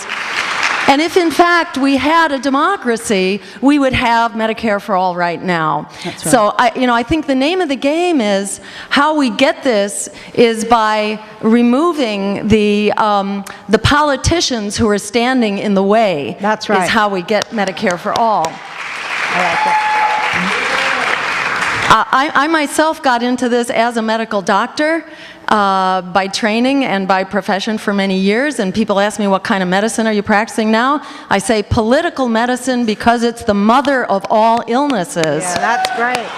And if, in fact, we had a democracy, we would have Medicare for all right now. That's right. So, I think the name of the game is how we get this is by removing the politicians who are standing in the way. That's right. Is how we get Medicare for all. I like it. I myself got into this as a medical doctor by training and by profession for many years, and people ask me, what kind of medicine are you practicing now? I say political medicine because it's the mother of all illnesses. Yeah, that's great.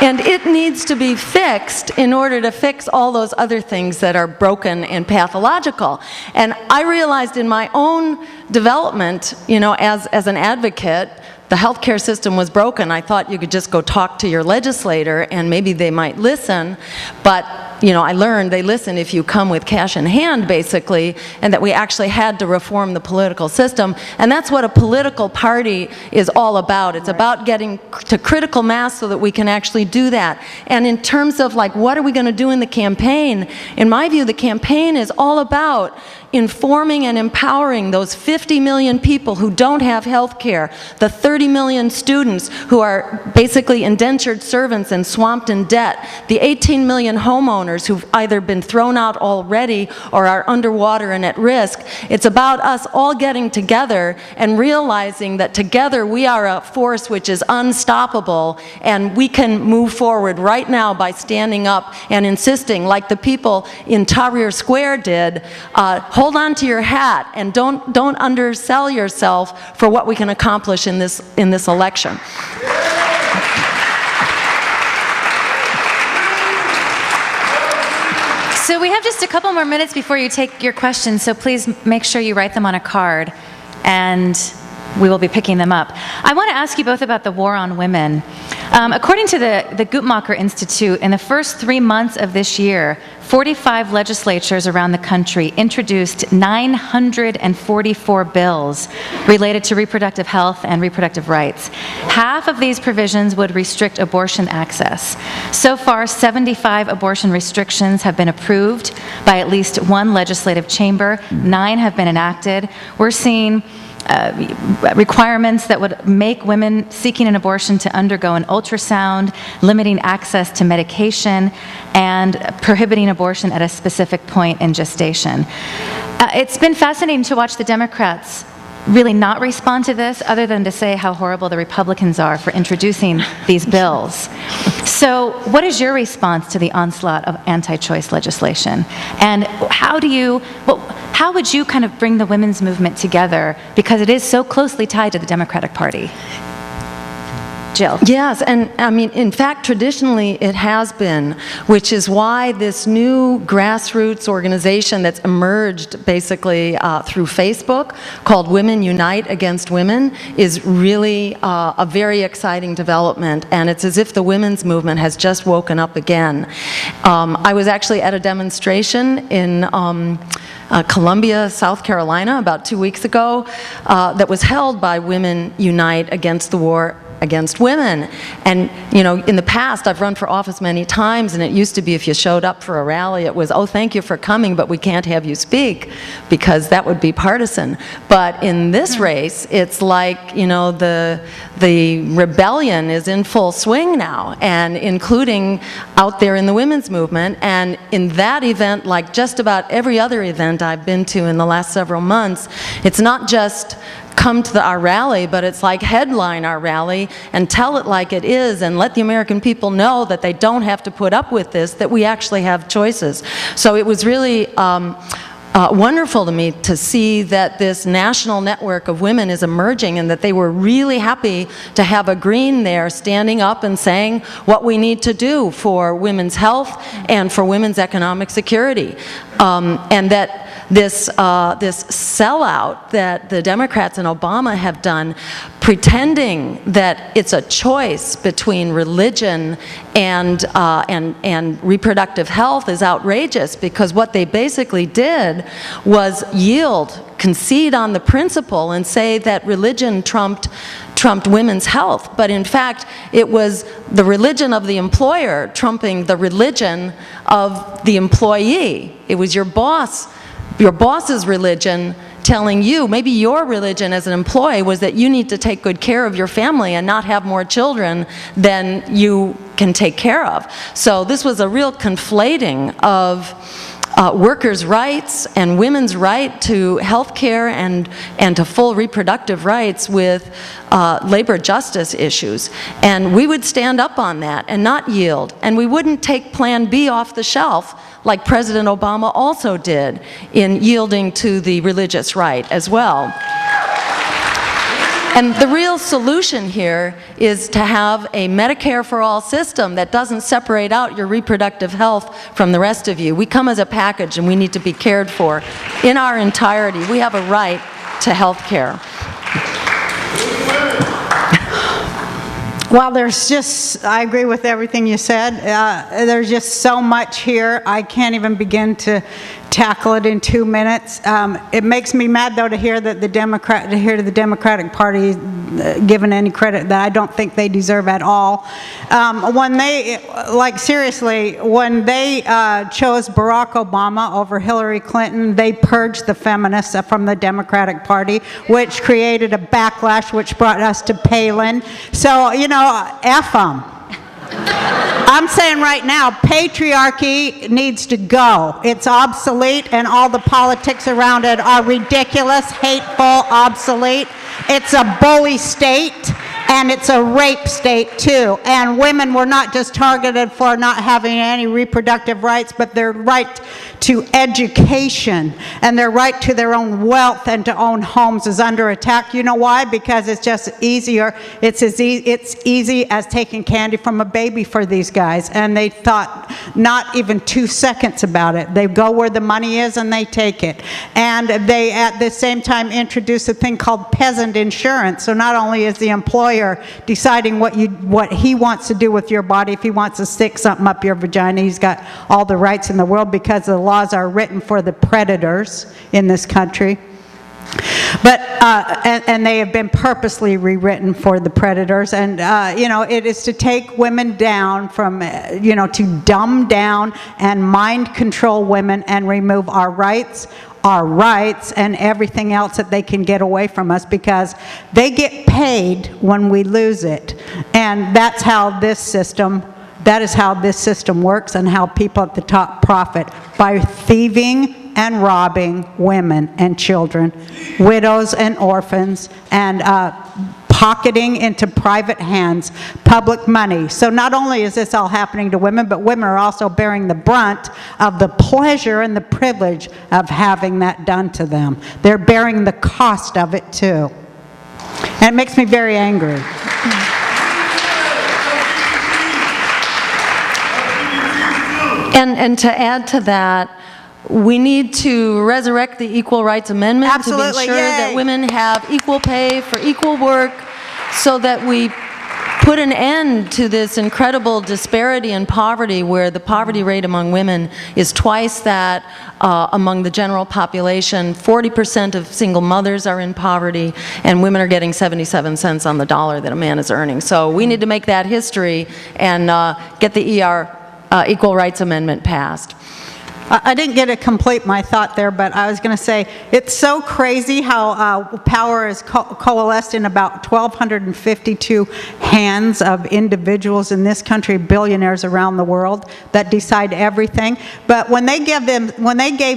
And it needs to be fixed in order to fix all those other things that are broken and pathological. And I realized in my own development, as an advocate, the healthcare system was broken. I thought you could just go talk to your legislator and maybe they might listen, but I learned they listen if you come with cash in hand, basically, and that we actually had to reform the political system. And that's what a political party is all about. It's about getting to critical mass so that we can actually do that. And in terms of, what are we going to do in the campaign? In my view, the campaign is all about informing and empowering those 50 million people who don't have health care, the 30 million students who are basically indentured servants and swamped in debt, the 18 million homeowners who've either been thrown out already or are underwater and at risk. It's about us all getting together and realizing that together we are a force which is unstoppable, and we can move forward right now by standing up and insisting, like the people in Tahrir Square did, hold on to your hat and don't undersell yourself for what we can accomplish in this election. So we have just a couple more minutes before you take your questions, so please make sure you write them on a card, and we will be picking them up. I want to ask you both about the war on women. According to the Guttmacher Institute, in the first 3 months of this year, 45 legislatures around the country introduced 944 bills related to reproductive health and reproductive rights. Half of these provisions would restrict abortion access. So far, 75 abortion restrictions have been approved by at least one legislative chamber. 9 have been enacted. We're seeing requirements that would make women seeking an abortion to undergo an ultrasound, limiting access to medication, and prohibiting abortion at a specific point in gestation. It's been fascinating to watch the Democrats really not respond to this, other than to say how horrible the Republicans are for introducing these bills. So what is your response to the onslaught of anti-choice legislation? And how would you kind of bring the women's movement together, because it is so closely tied to the Democratic Party? Jill. Yes, and in fact, traditionally it has been, which is why this new grassroots organization that's emerged basically through Facebook, called Women Unite Against Women, is really a very exciting development, and it's as if the women's movement has just woken up again. I was actually at a demonstration in Columbia, South Carolina, about 2 weeks ago, that was held by Women Unite Against the War against women. And in the past, I've run for office many times, and it used to be if you showed up for a rally, it was, oh, thank you for coming, but we can't have you speak, because that would be partisan. But in this race, it's like, the rebellion is in full swing now, and including out there in the women's movement. And in that event, like just about every other event I've been to in the last several months, it's not just come to our rally, but it's like headline our rally and tell it like it is, and let the American people know that they don't have to put up with this, that we actually have choices. So it was really wonderful to me to see that this national network of women is emerging, and that they were really happy to have a Green there standing up and saying what we need to do for women's health and for women's economic security. And that this sellout that the Democrats and Obama have done, pretending that it's a choice between religion and reproductive health, is outrageous, because what they basically did was concede on the principle and say that religion trumped trumped women's health, but in fact, it was the religion of the employer trumping the religion of the employee. It was your boss's religion telling you, maybe your religion as an employee was that you need to take good care of your family and not have more children than you can take care of. So this was a real conflating of workers' rights and women's right to health care and to full reproductive rights with labor justice issues. And we would stand up on that and not yield. And we wouldn't take Plan B off the shelf like President Obama also did in yielding to the religious right as well. And the real solution here is to have a Medicare for all system that doesn't separate out your reproductive health from the rest of you. We come as a package and we need to be cared for in our entirety. We have a right to health care. Well, I agree with everything you said. There's just so much here. I can't even begin to tackle it in 2 minutes. It makes me mad, though, to hear that the Democratic Party given any credit that I don't think they deserve at all. When they, seriously, when they chose Barack Obama over Hillary Clinton, they purged the feminists from the Democratic Party, which created a backlash, which brought us to Palin. So, F them. I'm saying right now, patriarchy needs to go. It's obsolete, and all the politics around it are ridiculous, hateful, obsolete. It's a bully state, and it's a rape state, too. And women were not just targeted for not having any reproductive rights, but their right to education and their right to their own wealth and to own homes is under attack. You know why? Because it's just easier. It's easy as taking candy from a baby for these guys. And they thought not even 2 seconds about it. They go where the money is and they take it. And they, at the same time, introduce a thing called peasant insurance. So not only is the employer deciding what he wants to do with your body, if he wants to stick something up your vagina, he's got all the rights in the world because the laws are written for the predators in this country. But, and they have been purposely rewritten for the predators. And, it is to take women down from, to dumb down and mind control women and remove our rights and everything else that they can get away from us, because they get paid when we lose it. And that's how this system works, and how people at the top profit, by thieving and robbing women and children, widows and orphans, and pocketing into private hands public money. So not only is this all happening to women, but women are also bearing the brunt of the pleasure and the privilege of having that done to them. They're bearing the cost of it too. And it makes me very angry. And to add to that, we need to resurrect the Equal Rights Amendment. Absolutely, to be sure yay. that women have equal pay for equal work, so that we put an end to this incredible disparity in poverty, where the poverty rate among women is twice that among the general population. 40% of single mothers are in poverty, and women are getting 77 cents on the dollar that a man is earning. So we need to make that history and get the Equal Rights Amendment passed. I didn't get to complete my thought there, but I was going to say, it's so crazy how power is coalesced in about 1,252 hands of individuals in this country, billionaires around the world, that decide everything. But when they gave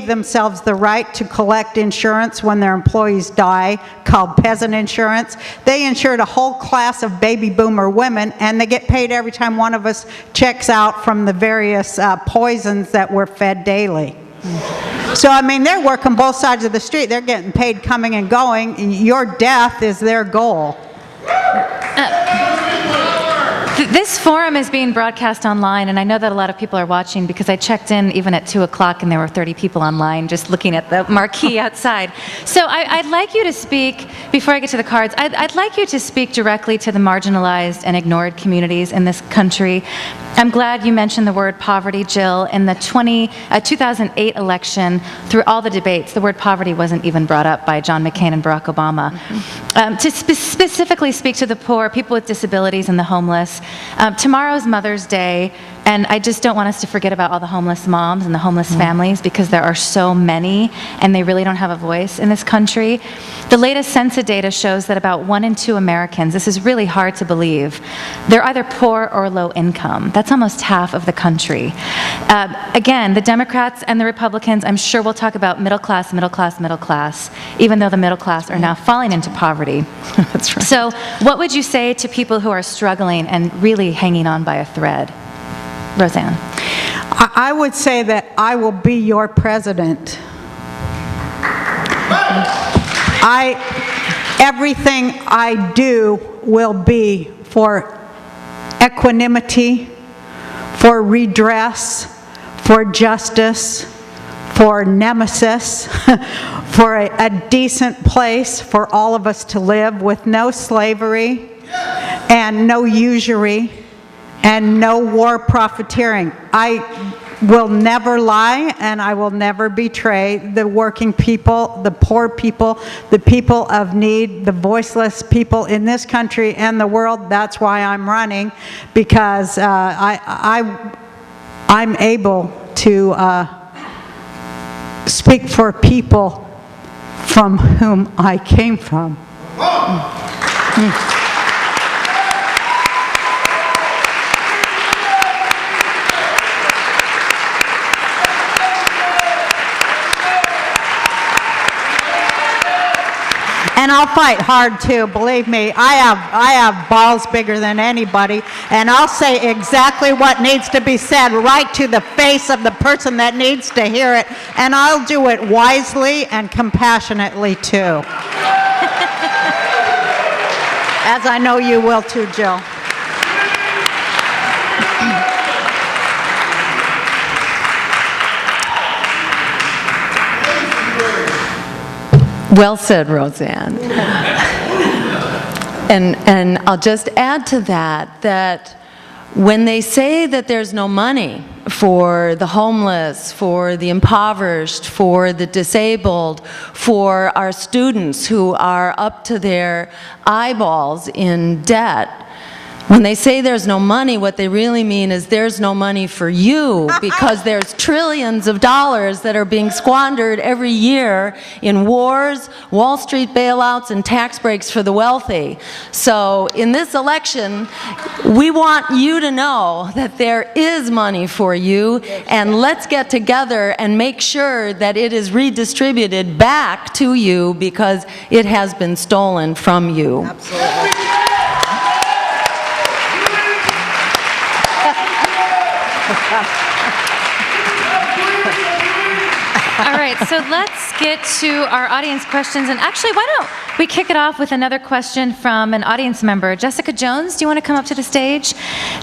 themselves the right to collect insurance when their employees die, called peasant insurance, they insured a whole class of baby boomer women, and they get paid every time one of us checks out from the various poisons that we're fed daily. So, they're working both sides of the street. They're getting paid coming and going. Your death is their goal. This forum is being broadcast online, and I know that a lot of people are watching because I checked in even at 2 o'clock and there were 30 people online just looking at the marquee outside. So I'd like you to speak, before I get to the cards, I'd like you to speak directly to the marginalized and ignored communities in this country. I'm glad you mentioned the word poverty, Jill. In the 2008 election, through all the debates, the word poverty wasn't even brought up by John McCain and Barack Obama. To specifically speak to the poor, people with disabilities, and the homeless. Tomorrow's Mother's Day, and I just don't want us to forget about all the homeless moms and the homeless families, because there are so many, and they really don't have a voice in this country. The latest census data shows that about 1 in 2 Americans, this is really hard to believe, they're either poor or low income. That's almost half of the country. Again, the Democrats and the Republicans, I'm sure we'll talk about middle class, middle class, middle class, even though the middle class are now falling into poverty. That's right. So what would you say to people who are struggling and really hanging on by a thread? Roseanne. I would say that I will be your president. Everything I do will be for equanimity, for redress, for justice, for nemesis, for a decent place for all of us to live with no slavery and no usury and no war profiteering. I will never lie, and I will never betray the working people, the poor people, the people of need, the voiceless people in this country and the world. That's why I'm running, because I'm able to speak for people from whom I came from. And I'll fight hard too, believe me. I have balls bigger than anybody, and I'll say exactly what needs to be said right to the face of the person that needs to hear it, and I'll do it wisely and compassionately too. As I know you will too, Jill. Well said, Roseanne. And I'll just add to that when they say that there's no money for the homeless, for the impoverished, for the disabled, for our students who are up to their eyeballs in debt, when they say there's no money, what they really mean is there's no money for you, because there's trillions of dollars that are being squandered every year in wars, Wall Street bailouts, and tax breaks for the wealthy. So in this election, we want you to know that there is money for you, and let's get together and make sure that it is redistributed back to you, because it has been stolen from you. Absolutely. All right, so let's get to our audience questions. And actually, why don't we kick it off with another question from an audience member. Jessica Jones, do you want to come up to the stage?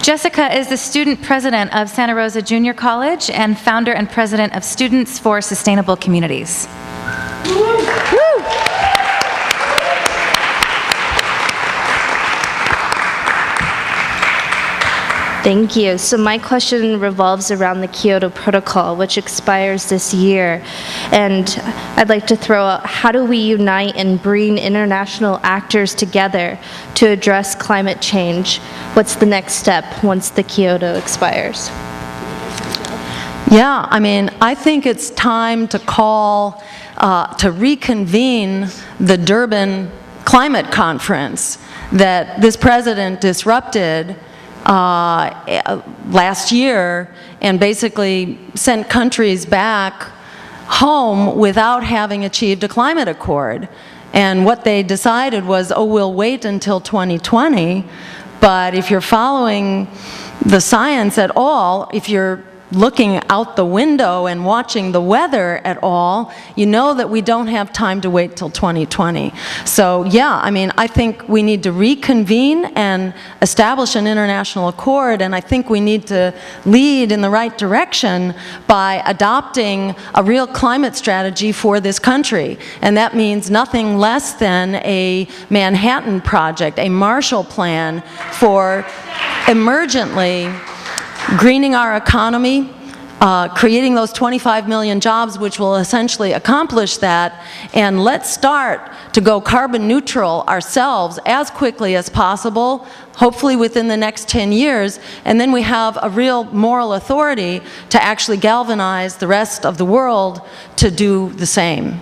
Jessica is the student president of Santa Rosa Junior College and founder and president of Students for Sustainable Communities. Woo! Thank you. So my question revolves around the Kyoto Protocol, which expires this year. And I'd like to throw out, how do we unite and bring international actors together to address climate change? What's the next step once the Kyoto expires? Yeah, I mean, I think it's time to call, to reconvene the Durban Climate Conference that this president disrupted last year and basically sent countries back home without having achieved a climate accord. And what they decided was, oh, we'll wait until 2020, but if you're following the science at all, if you're looking out the window and watching the weather at all, you know that we don't have time to wait till 2020. So yeah, I mean, I think we need to reconvene and establish an international accord, and I think we need to lead in the right direction by adopting a real climate strategy for this country. And that means nothing less than a Manhattan Project, a Marshall Plan for emergently greening our economy, creating those 25 million jobs, which will essentially accomplish that, and let's start to go carbon neutral ourselves as quickly as possible, hopefully within the next 10 years, and then we have a real moral authority to actually galvanize the rest of the world to do the same.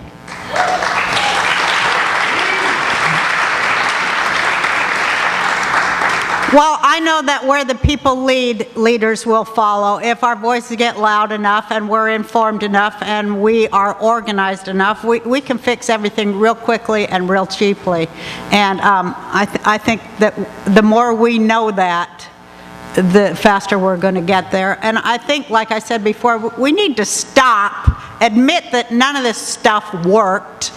Well, I know that where the people lead, leaders will follow. If our voices get loud enough and we're informed enough and we are organized enough, we can fix everything real quickly and real cheaply. And I think that the more we know that, the faster we're going to get there. And I think, like I said before, we need to stop, admit that none of this stuff worked.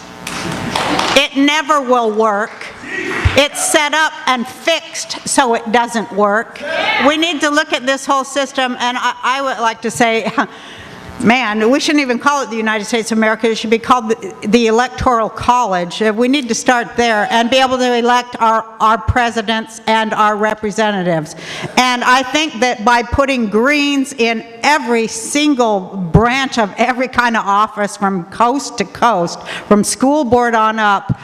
It never will work. It's set up and fixed so it doesn't work. We need to look at this whole system, and I would like to say, man, we shouldn't even call it the United States of America. It should be called the Electoral College. We need to start there and be able to elect our presidents and our representatives. And I think that by putting Greens in every single branch of every kind of office from coast to coast, from school board on up,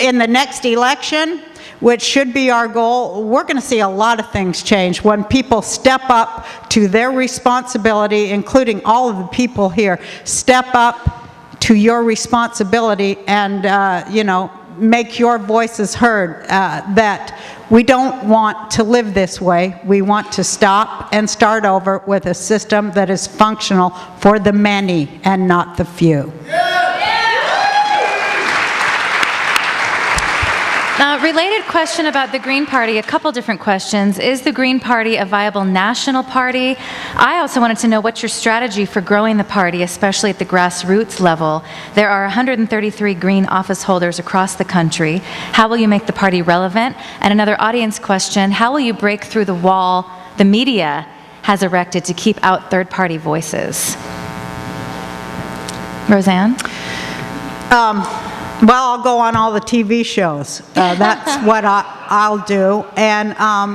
in the next election, which should be our goal, we're going to see a lot of things change when people step up to their responsibility, including all of the people here. Step up to your responsibility and, you know, make your voices heard, that we don't want to live this way. We want to stop and start over with a system that is functional for the many and not the few. Related question about the Green Party, a couple different questions. Is the Green Party a viable national party? I also wanted to know what's your strategy for growing the party, especially at the grassroots level. There are 133 Green office holders across the country. How will you make the party relevant? And another audience question, how will you break through the wall the media has erected to keep out third-party voices? Roseanne? Well, I'll go on all the TV shows. That's what I'll do. And,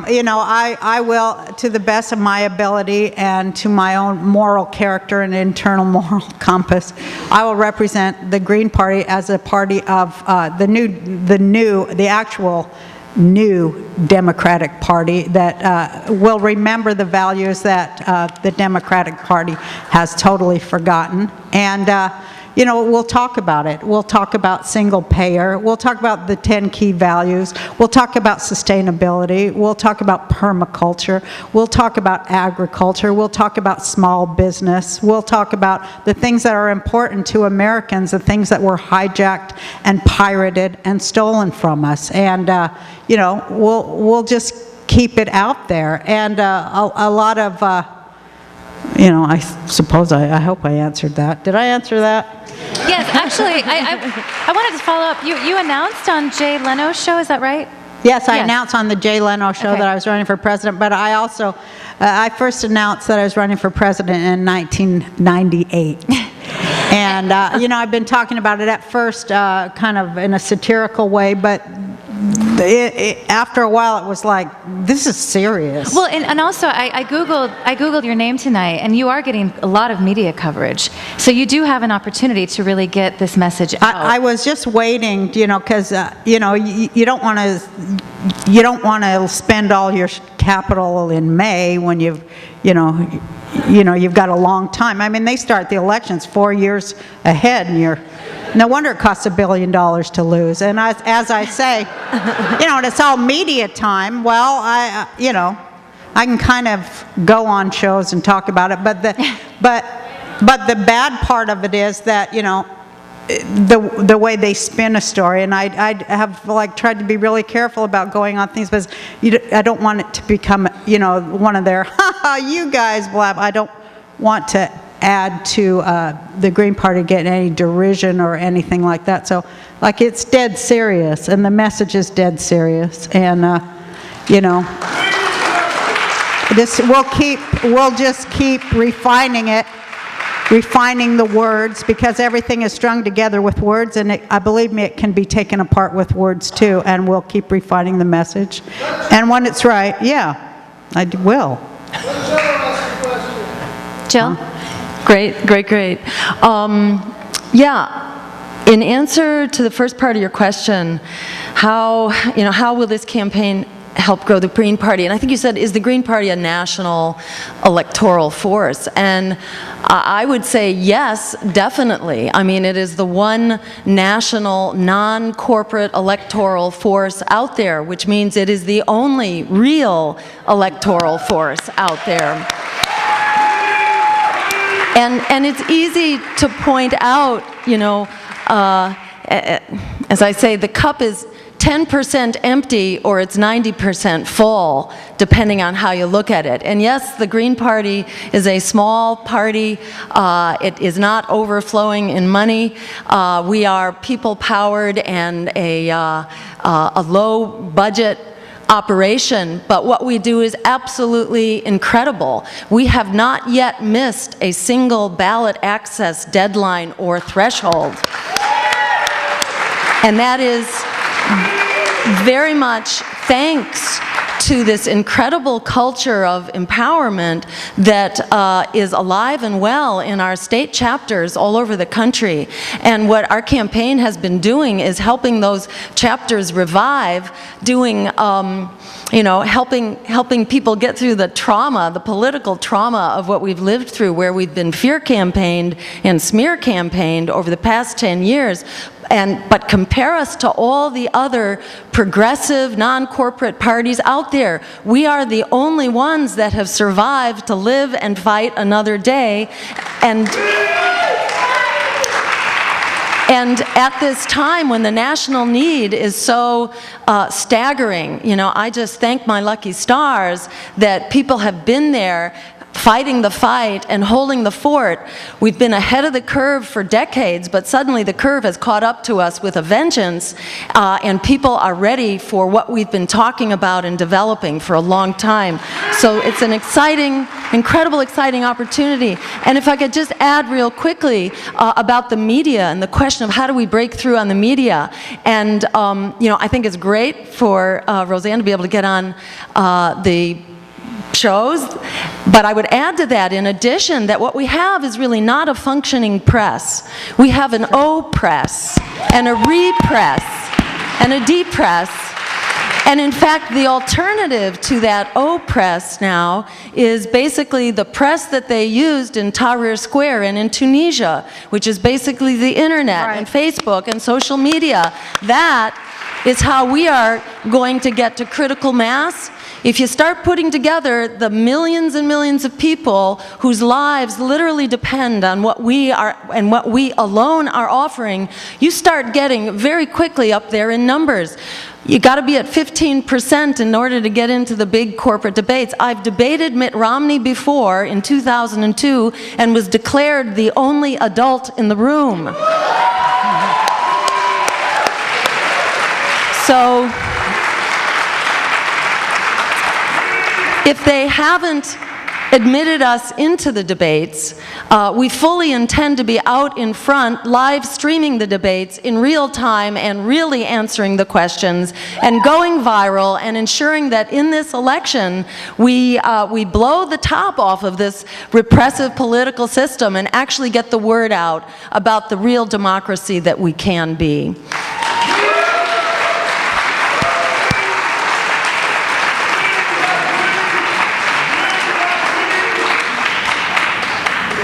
you know, I will, to the best of my ability and to my own moral character and internal moral compass, I will represent the Green Party as a party of the actual new Democratic Party that will remember the values that the Democratic Party has totally forgotten. And, you know, we'll talk about it. We'll talk about single payer. We'll talk about the 10 key values. We'll talk about sustainability. We'll talk about permaculture. We'll talk about agriculture. We'll talk about small business. We'll talk about the things that are important to Americans, the things that were hijacked and pirated and stolen from us. And, you know, we'll just keep it out there. And a lot of, you know, I suppose I hope I answered that. Did I answer that? Yes, actually, I wanted to follow up. You announced on Jay Leno's show, is that right? Yes, I announced on the Jay Leno show that I was running for president, but I also, I first announced that I was running for president in 1998. And, you know, I've been talking about it at first kind of in a satirical way, but after a while it was like, this is serious. Well, and also I googled your name tonight, and you are getting a lot of media coverage, so you do have an opportunity to really get this message out. I was just waiting, you know, because you know, you don't want to spend all your capital in May when you've got a long time. I mean, they start the elections 4 years ahead, and no wonder it costs $1 billion to lose. And as I say, you know, and it's all media time. Well, I can kind of go on shows and talk about it, but the bad part of it is that, you know, the way they spin a story, and I have like tried to be really careful about going on things, because I don't want it to become, you know, one of their, ha ha, you guys, blah. I don't want to add to the Green Party getting any derision or anything like that. So, like, it's dead serious, and the message is dead serious. And, you know, we'll just keep refining it, refining the words, because everything is strung together with words, and I believe me, it can be taken apart with words too, and we'll keep refining the message. And when it's right, yeah, I will. Jill? Great. Yeah, in answer to the first part of your question, how will this campaign help grow the Green Party? And I think you said, is the Green Party a national electoral force? And I would say yes, definitely. I mean, it is the one national, non-corporate electoral force out there, which means it is the only real electoral force out there. And it's easy to point out, you know, as I say, the cup is 10% empty or it's 90% full, depending on how you look at it. And yes, the Green Party is a small party. It is not overflowing in money. We are people-powered and a low-budget operation, but what we do is absolutely incredible. We have not yet missed a single ballot access deadline or threshold. And that is very much thanks to this incredible culture of empowerment that is alive and well in our state chapters all over the country. And what our campaign has been doing is helping those chapters revive, doing helping people get through the trauma, the political trauma of what we've lived through, where we've been fear campaigned and smear campaigned over the past 10 years. But compare us to all the other progressive, non-corporate parties out there. We are the only ones that have survived to live and fight another day. And at this time, when the national need is so staggering, you know, I just thank my lucky stars that people have been there fighting the fight and holding the fort. We've been ahead of the curve for decades, but suddenly the curve has caught up to us with a vengeance, and people are ready for what we've been talking about and developing for a long time. So it's an exciting, incredible exciting opportunity. And if I could just add real quickly about the media and the question of how do we break through on the media. And you know, I think it's great for Roseanne to be able to get on the shows, but I would add to that, in addition, that what we have is really not a functioning press. We have an O-press, and a re-press, and a D-press, and in fact, the alternative to that O-press now is basically the press that they used in Tahrir Square and in Tunisia, which is basically the internet and Facebook and social media. That is how we are going to get to critical mass. If you start putting together the millions and millions of people whose lives literally depend on what we are and what we alone are offering, you start getting very quickly up there in numbers. You got to be at 15% in order to get into the big corporate debates. I've debated Mitt Romney before in 2002 and was declared the only adult in the room. So, if they haven't admitted us into the debates, we fully intend to be out in front, live streaming the debates in real time and really answering the questions and going viral and ensuring that in this election we blow the top off of this repressive political system and actually get the word out about the real democracy that we can be.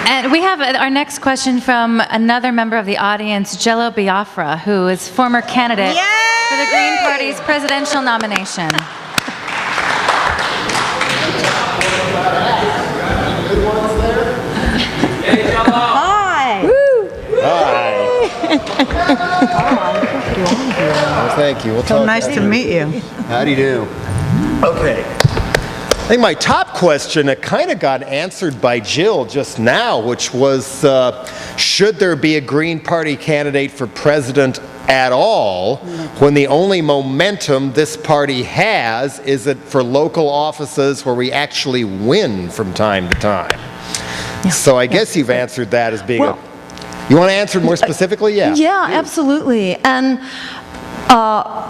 And we have our next question from another member of the audience, Jello Biafra, who is former candidate for the Green Party's presidential nomination. Hi. Hi. Well, thank you. We'll So talk nice to after. meet you. How do you do? Okay. think my top question, it kind of got answered by Jill just now, which was, should there be a Green Party candidate for president at all when the only momentum this party has is it for local offices where we actually win from time to time? So I guess you've answered that as being you want to answer it more specifically? Yeah. Yeah, absolutely. And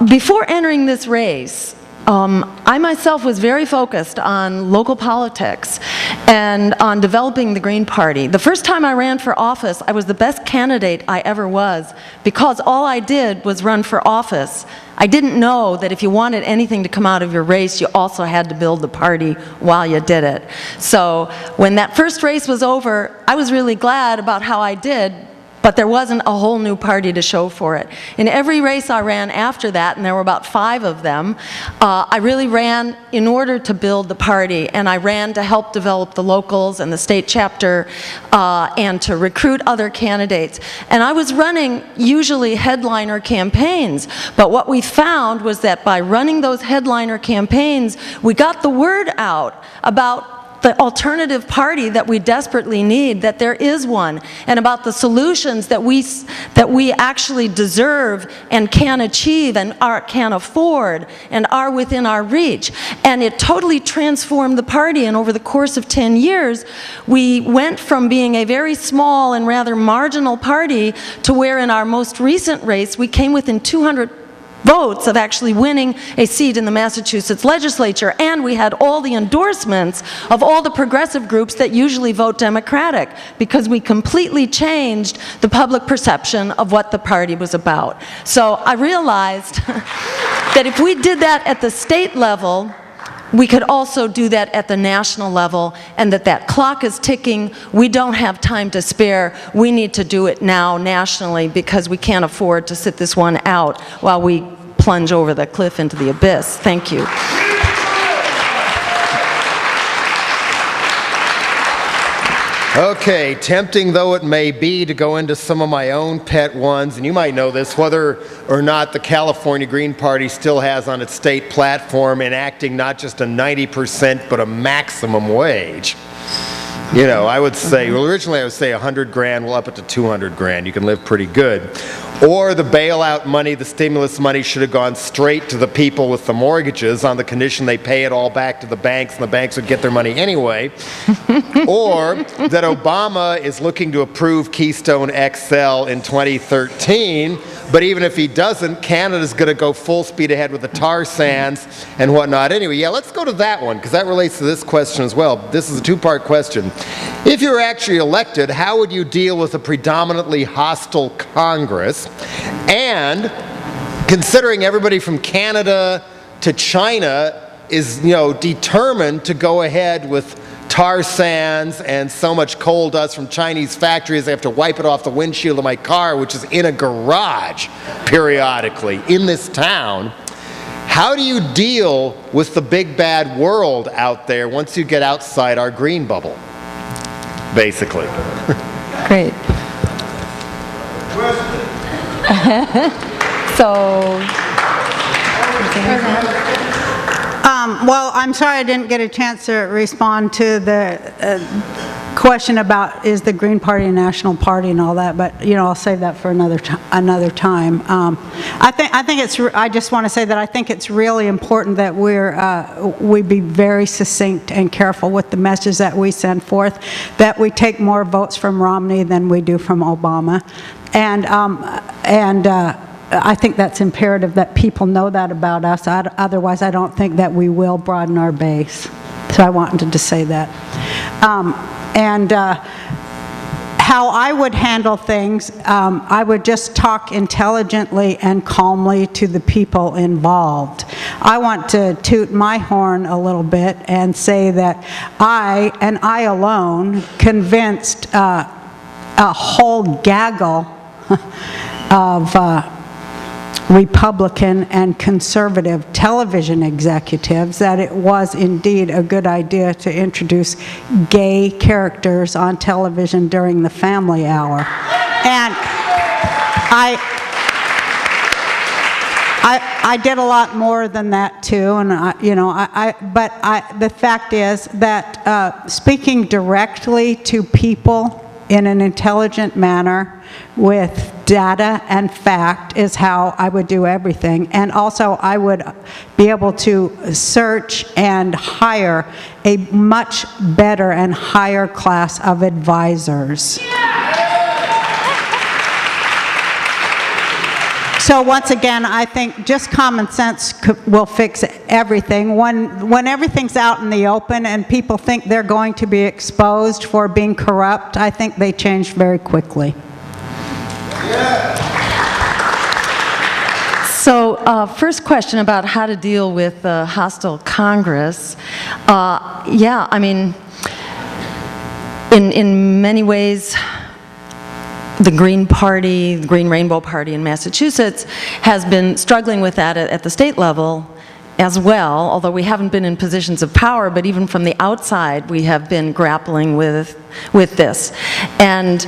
before entering this race, I myself was very focused on local politics and on developing the Green Party. The first time I ran for office, I was the best candidate I ever was because all I did was run for office. I didn't know that if you wanted anything to come out of your race, you also had to build the party while you did it. So when that first race was over, I was really glad about how I did, but there wasn't a whole new party to show for it. In every race I ran after that, and there were about 5 of them, I really ran in order to build the party, and I ran to help develop the locals and the state chapter and to recruit other candidates. And I was running usually headliner campaigns, but what we found was that by running those headliner campaigns, we got the word out about the alternative party that we desperately need, that there is one, and about the solutions that we actually deserve and can achieve and can afford and are within our reach. And it totally transformed the party, and over the course of 10 years, we went from being a very small and rather marginal party to where in our most recent race, we came within 200 votes of actually winning a seat in the Massachusetts legislature, and we had all the endorsements of all the progressive groups that usually vote Democratic, because we completely changed the public perception of what the party was about. So I realized that if we did that at the state level, we could also do that at the national level, and that clock is ticking. We don't have time to spare. We need to do it now nationally because we can't afford to sit this one out while we plunge over the cliff into the abyss. Thank you. Okay, tempting though it may be to go into some of my own pet ones, and you might know this, whether or not the California Green Party still has on its state platform enacting not just a 90% but a maximum wage. You know, I would say, well, originally I would say 100 grand, we'll up it to 200 grand. You can live pretty good. Or the bailout money, the stimulus money should have gone straight to the people with the mortgages on the condition they pay it all back to the banks and the banks would get their money anyway. Or that Obama is looking to approve Keystone XL in 2013, but even if he doesn't, Canada's going to go full speed ahead with the tar sands and whatnot. Anyway, yeah, let's go to that one because that relates to this question as well. This is a two-part question. If you were actually elected, how would you deal with a predominantly hostile Congress? And considering everybody from Canada to China is, you know, determined to go ahead with tar sands and so much coal dust from Chinese factories, I have to wipe it off the windshield of my car, which is in a garage periodically in this town. How do you deal with the big bad world out there once you get outside our green bubble, basically? Great. Well, I'm sorry I didn't get a chance to respond to the question about is the Green Party a national party and all that, but you know, I'll save that for another time. I just want to say that I think it's really important that we be very succinct and careful with the message that we send forth, that we take more votes from Romney than we do from Obama, and I think that's imperative that people know that about us. Otherwise, I don't think that we will broaden our base. So I wanted to say that. How I would handle things, I would just talk intelligently and calmly to the people involved. I want to toot my horn a little bit and say that I, and I alone, convinced a whole gaggle of Republican and conservative television executives that it was indeed a good idea to introduce gay characters on television during the family hour. And I did a lot more than that too, and the fact is that speaking directly to people in an intelligent manner with data and fact is how I would do everything. And also I would be able to search and hire a much better and higher class of advisors. So once again, I think just common sense will fix everything. When everything's out in the open and people think they're going to be exposed for being corrupt, I think they change very quickly. So, first question about how to deal with hostile Congress. Yeah, I mean, in many ways, the Green Party, the Green Rainbow Party in Massachusetts, has been struggling with that at the state level as well, although we haven't been in positions of power, but even from the outside, we have been grappling with this. And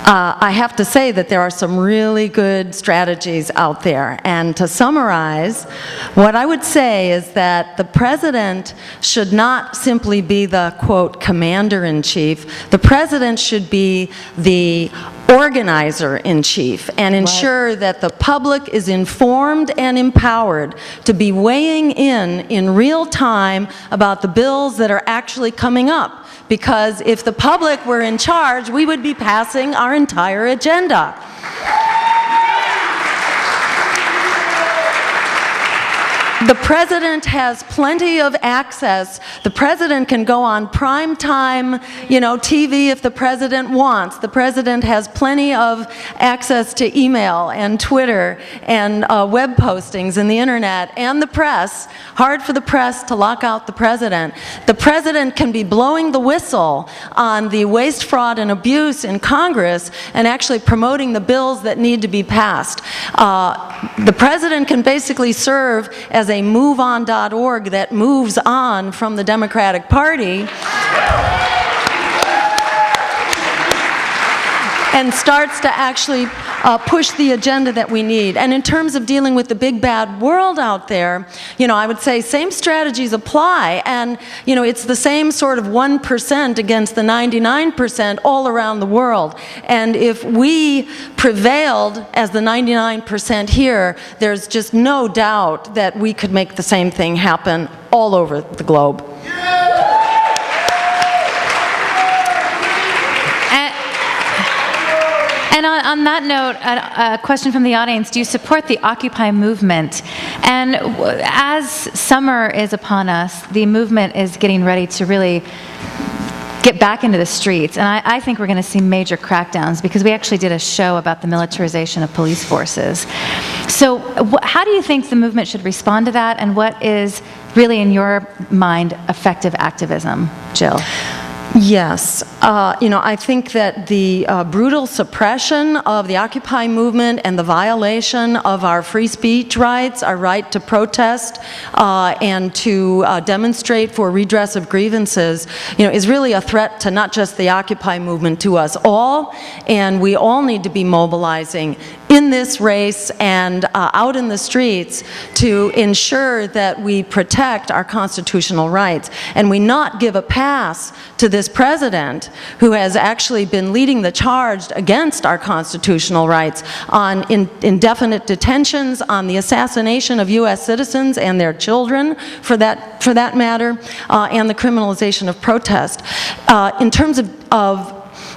I have to say that there are some really good strategies out there. And to summarize, what I would say is that the president should not simply be the, quote, commander-in-chief. The president should be the organizer-in-chief and ensure that the public is informed and empowered to be weighing in real time about the bills that are actually coming up. Because if the public were in charge, we would be passing our entire agenda. The president has plenty of access. The president can go on primetime, TV if the president wants. The president has plenty of access to email and Twitter and web postings and the internet and the press. Hard for the press to lock out the president. The president can be blowing the whistle on the waste, fraud, and abuse in Congress and actually promoting the bills that need to be passed. The president can basically serve as a MoveOn.org that moves on from the Democratic Party and starts to actually push the agenda that we need. And in terms of dealing with the big bad world out there, I would say same strategies apply, and it's the same sort of 1% against the 99% all around the world. And if we prevailed as the 99% here, there's just no doubt that we could make the same thing happen all over the globe. And on that note, a question from the audience: do you support the Occupy movement? And as summer is upon us, the movement is getting ready to really get back into the streets. And I think we're going to see major crackdowns, because we actually did a show about the militarization of police forces. So how do you think the movement should respond to that? And what is really, in your mind, effective activism, Jill? Yes. I think that the brutal suppression of the Occupy movement and the violation of our free speech rights, our right to protest and to demonstrate for redress of grievances, is really a threat to not just the Occupy movement, to us all. And we all need to be mobilizing in this race and out in the streets to ensure that we protect our constitutional rights. And we not give a pass to this president who has actually been leading the charge against our constitutional rights on indefinite detentions, on the assassination of U.S. citizens and their children, for that matter, and the criminalization of protest. In terms of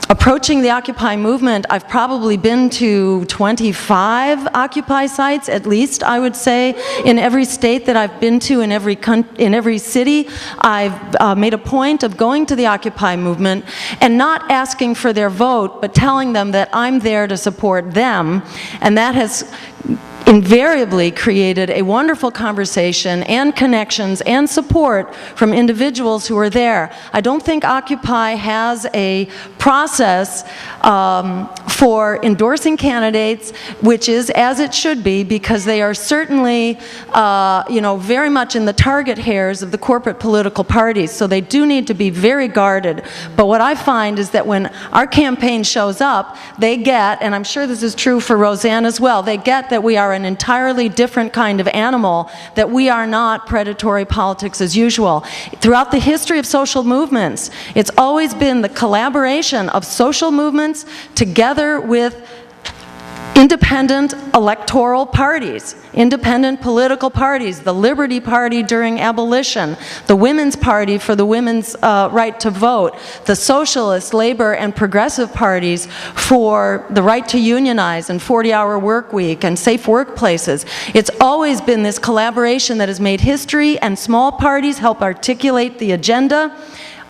approaching the Occupy movement, I've probably been to 25 Occupy sites, at least, I would say, in every state that I've been to, in every city. I've made a point of going to the Occupy movement and not asking for their vote, but telling them that I'm there to support them, and that has invariably created a wonderful conversation and connections and support from individuals who are there. I don't think Occupy has a process for endorsing candidates, which is as it should be, because they are certainly, very much in the target hairs of the corporate political parties. So they do need to be very guarded. But what I find is that when our campaign shows up, they get, and I'm sure this is true for Roseanne as well, they get that we are an entirely different kind of animal, that we are not predatory politics as usual. Throughout the history of social movements, it's always been the collaboration of social movements together with independent electoral parties, independent political parties, the Liberty Party during abolition, the Women's Party for the women's right to vote, the socialist, labor, and progressive parties for the right to unionize and 40-hour work week and safe workplaces. It's always been this collaboration that has made history, and small parties help articulate the agenda,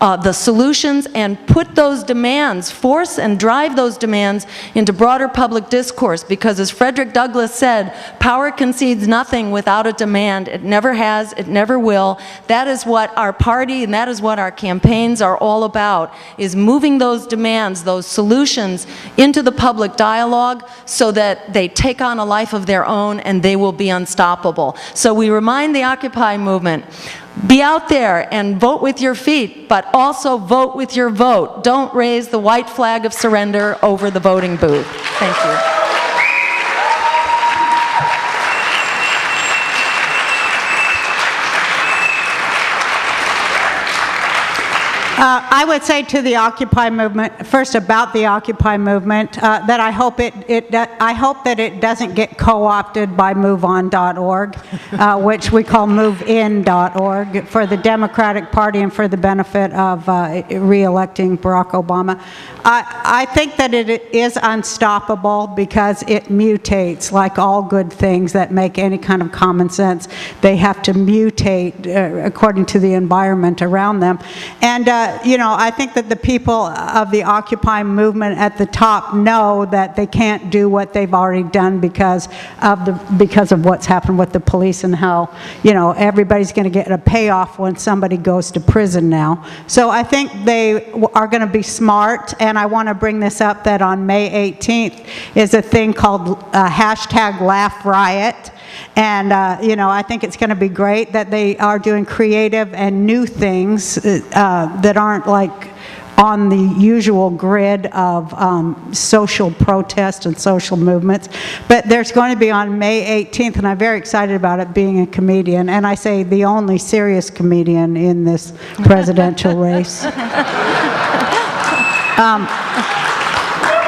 the solutions, and put those demands, force and drive those demands into broader public discourse, because as Frederick Douglass said, power concedes nothing without a demand. It never has, it never will. That is what our party and that is what our campaigns are all about, is moving those demands, those solutions into the public dialogue so that they take on a life of their own and they will be unstoppable. So we remind the Occupy movement, be out there and vote with your feet, but also vote with your vote. Don't raise the white flag of surrender over the voting booth. Thank you. I would say to the Occupy movement, first about the Occupy movement, that I hope that it doesn't get co-opted by MoveOn.org, which we call MoveIn.org, for the Democratic Party and for the benefit of re-electing Barack Obama. I think that it is unstoppable because it mutates, like all good things that make any kind of common sense. They have to mutate according to the environment around them. And I think that the people of the Occupy movement at the top know that they can't do what they've already done because of what's happened with the police and how, everybody's going to get a payoff when somebody goes to prison now. So I think they are going to be smart, and I want to bring this up that on May 18th is a thing called hashtag Laugh Riot. And, I think it's going to be great that they are doing creative and new things that aren't like on the usual grid of social protest and social movements. But there's going to be on May 18th, and I'm very excited about it, being a comedian, and I say the only serious comedian in this presidential race.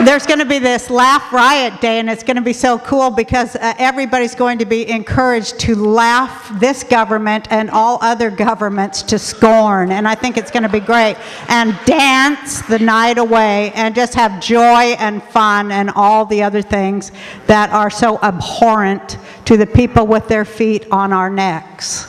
There's going to be this Laugh Riot Day, and it's going to be so cool because everybody's going to be encouraged to laugh this government and all other governments to scorn, and I think it's going to be great. And dance the night away and just have joy and fun and all the other things that are so abhorrent to the people with their feet on our necks.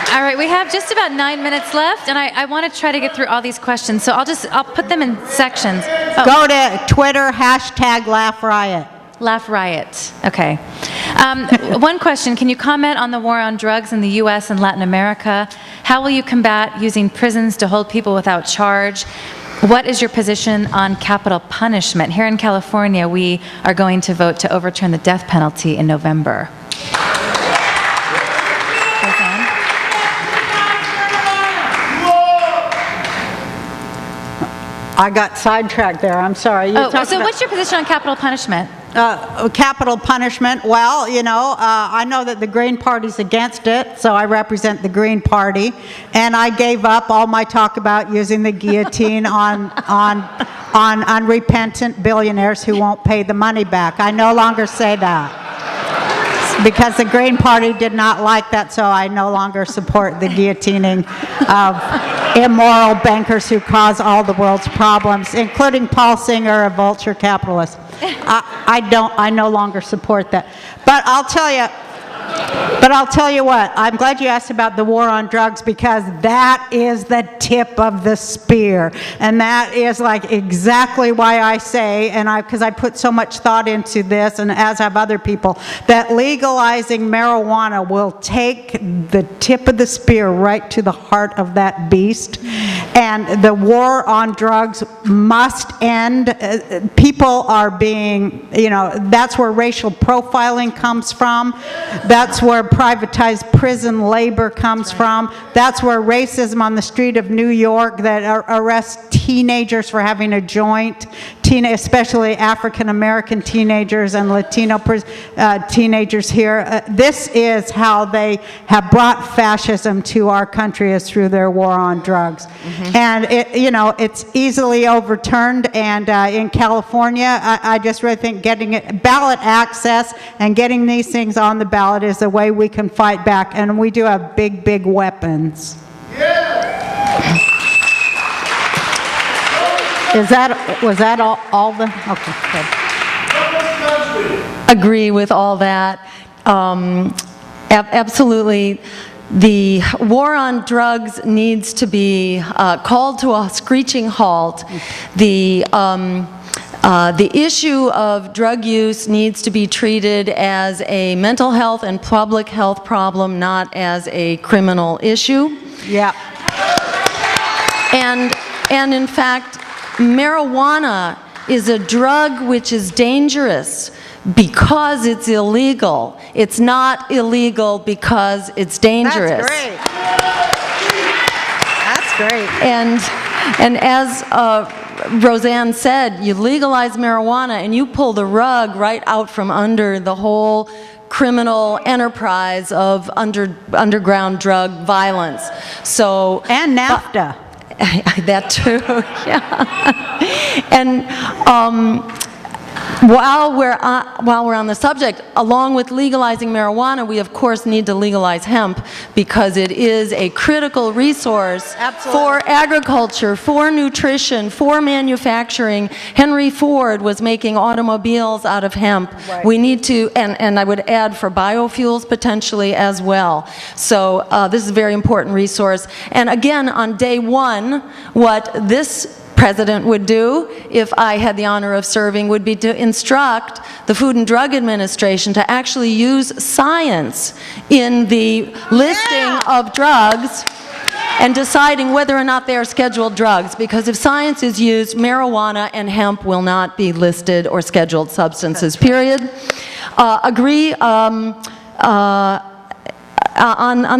All right, we have just about 9 minutes left, and I want to try to get through all these questions, so I'll put them in sections. Oh. Go to Twitter, hashtag Laugh Riot. Laugh Riot, okay. One question, can you comment on the war on drugs in the U.S. and Latin America? How will you combat using prisons to hold people without charge? What is your position on capital punishment? Here in California, we are going to vote to overturn the death penalty in November. I got sidetracked there. I'm sorry. So what's your position on capital punishment? Capital punishment, well, I know that the Green Party's against it, so I represent the Green Party, and I gave up all my talk about using the guillotine on unrepentant billionaires who won't pay the money back. I no longer say that. Because the Green Party did not like that, so I no longer support the guillotining of immoral bankers who cause all the world's problems, including Paul Singer, a vulture capitalist. I no longer support that. But I'll tell you, But I'll tell you what, I'm glad you asked about the war on drugs, because that is the tip of the spear. And that is like exactly why I say, and because I put so much thought into this, and as have other people, that legalizing marijuana will take the tip of the spear right to the heart of that beast. And the war on drugs must end. People are being, that's where racial profiling comes from. That's where privatized prison labor comes from. That's where racism on the street of New York that arrests teenagers for having a joint, especially African American teenagers and Latino teenagers here. This is how they have brought fascism to our country, is through their war on drugs. And it's easily overturned. And in California, I just really think getting ballot access and getting these things on the ballot is the way we can fight back. And we do have big, big weapons. Was that all the? Okay, good. Agree with all that. Absolutely. The war on drugs needs to be called to a screeching halt. The issue of drug use needs to be treated as a mental health and public health problem, not as a criminal issue. Yeah. And in fact, marijuana is a drug which is dangerous because it's illegal. It's not illegal because it's dangerous. That's great. That's great. And as Roseanne said, you legalize marijuana and you pull the rug right out from under the whole criminal enterprise of underground drug violence. So and NAFTA. That too, yeah. And while we're on the subject, along with legalizing marijuana, we of course need to legalize hemp, because it is a critical resource for agriculture, for nutrition, for manufacturing. Henry Ford was making automobiles out of hemp. Right. We need to, and I would add for biofuels potentially as well. So this is a very important resource. And again, on day one, what this president would do, if I had the honor of serving, would be to instruct the Food and Drug Administration to actually use science in the listing of drugs and deciding whether or not they are scheduled drugs. Because if science is used, marijuana and hemp will not be listed or scheduled substances, period. Agree on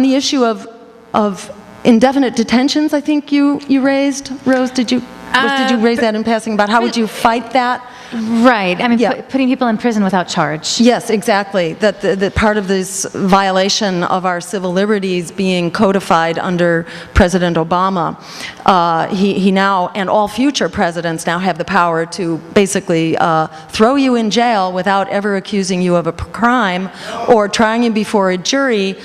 the issue of indefinite detentions, I think you raised. Rose, did you raise that in passing about how would you fight that? Right. I mean, Yeah. putting people in prison without charge. Yes, exactly. That the part of this violation of our civil liberties being codified under President Obama, he now, and all future presidents now, have the power to basically throw you in jail without ever accusing you of a crime or trying you before a jury,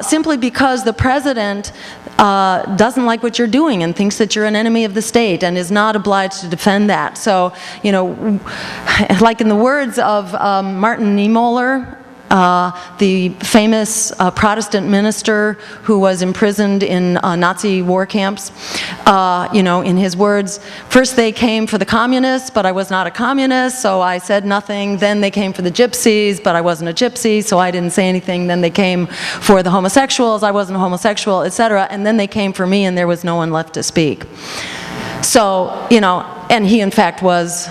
simply because the president doesn't like what you're doing and thinks that you're an enemy of the state and is not obliged to defend that. So, like in the words of Martin Niemöller, the famous Protestant minister who was imprisoned in Nazi war camps, in his words, first they came for the communists, but I was not a communist, so I said nothing. Then they came for the gypsies, but I wasn't a gypsy, so I didn't say anything. Then they came for the homosexuals, I wasn't a homosexual, etc. And then they came for me, and there was no one left to speak. So, and he in fact was,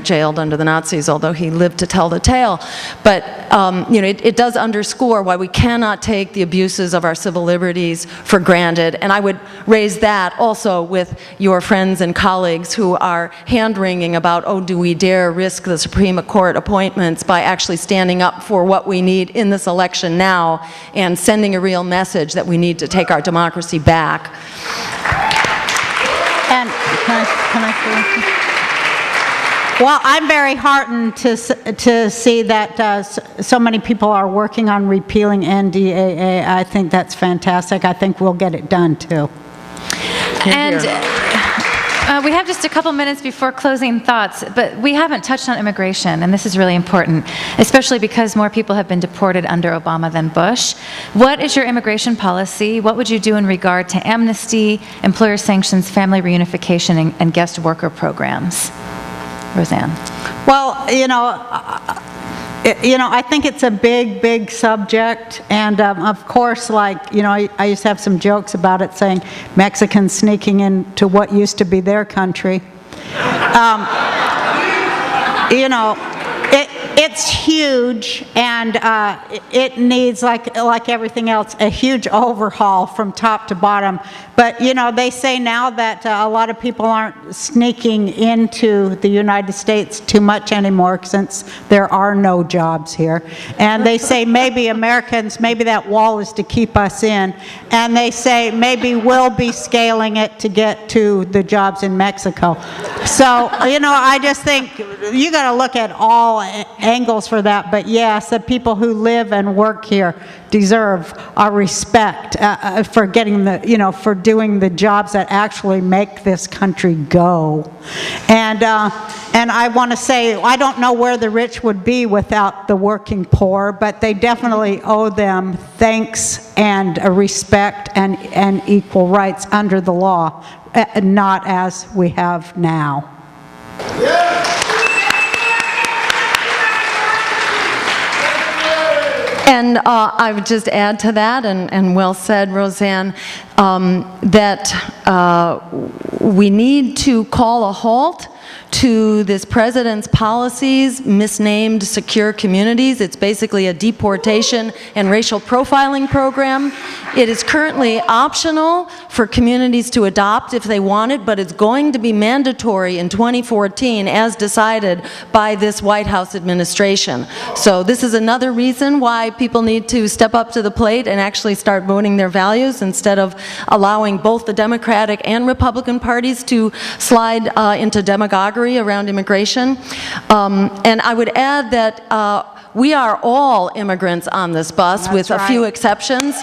jailed under the Nazis, although he lived to tell the tale. But, it does underscore why we cannot take the abuses of our civil liberties for granted. And I would raise that also with your friends and colleagues who are hand-wringing about, do we dare risk the Supreme Court appointments by actually standing up for what we need in this election now and sending a real message that we need to take our democracy back. And can I say anything? Well, I'm very heartened to see that so many people are working on repealing NDAA. I think that's fantastic. I think we'll get it done too. And We have just a couple minutes before closing thoughts, but we haven't touched on immigration, and this is really important, especially because more people have been deported under Obama than Bush. What is your immigration policy? What would you do in regard to amnesty, employer sanctions, family reunification, and guest worker programs? Roseanne. Well, I think it's a big, big subject, and of course, I used to have some jokes about it, saying Mexicans sneaking into what used to be their country. It's huge, and it needs, like everything else, a huge overhaul from top to bottom. But, they say now that a lot of people aren't sneaking into the United States too much anymore since there are no jobs here. And they say maybe Americans, maybe that wall is to keep us in. And they say maybe we'll be scaling it to get to the jobs in Mexico. So, I just think you got to look at all angles for that. But yes, the people who live and work here deserve our respect for getting for doing the jobs that actually make this country go. And I want to say, I don't know where the rich would be without the working poor, but they definitely owe them thanks and respect and equal rights under the law, not as we have now. And I would just add to that, and well said, Roseanne, that we need to call a halt to this president's policies, misnamed secure communities. It's basically a deportation and racial profiling program. It is currently optional for communities to adopt if they want it, but it's going to be mandatory in 2014 as decided by this White House administration. So this is another reason why people need to step up to the plate and actually start voting their values instead of allowing both the Democratic and Republican parties to slide into demagoguery around immigration. And I would add that we are all immigrants on this bus. That's with a few exceptions.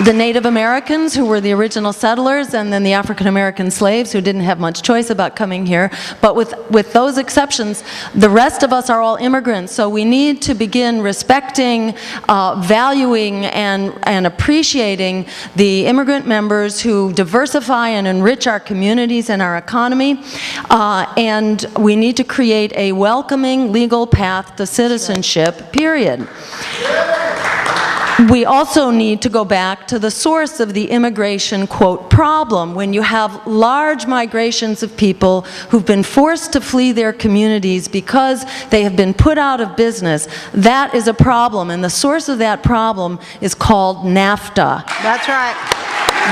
The Native Americans, who were the original settlers, and then the African American slaves, who didn't have much choice about coming here. But with those exceptions, the rest of us are all immigrants. So we need to begin respecting, valuing, and appreciating the immigrant members who diversify and enrich our communities and our economy. And we need to create a welcoming legal path to citizenship, period. We also need to go back to the source of the immigration, quote, problem. When you have large migrations of people who've been forced to flee their communities because they have been put out of business, that is a problem. And the source of that problem is called NAFTA. That's right.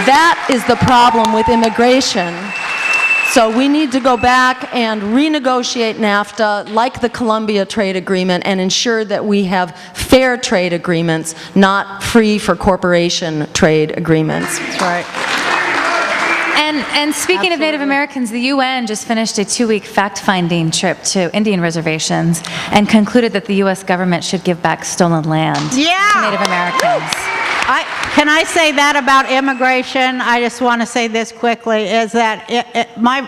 That is the problem with immigration. So we need to go back and renegotiate NAFTA like the Colombia trade agreement and ensure that we have fair trade agreements, not free for corporation trade agreements. That's right. And speaking of Native Americans, the UN just finished a 2-week fact-finding trip to Indian reservations and concluded that the U.S. government should give back stolen land to Native Americans. Can I say that about immigration? I just want to say this quickly, is that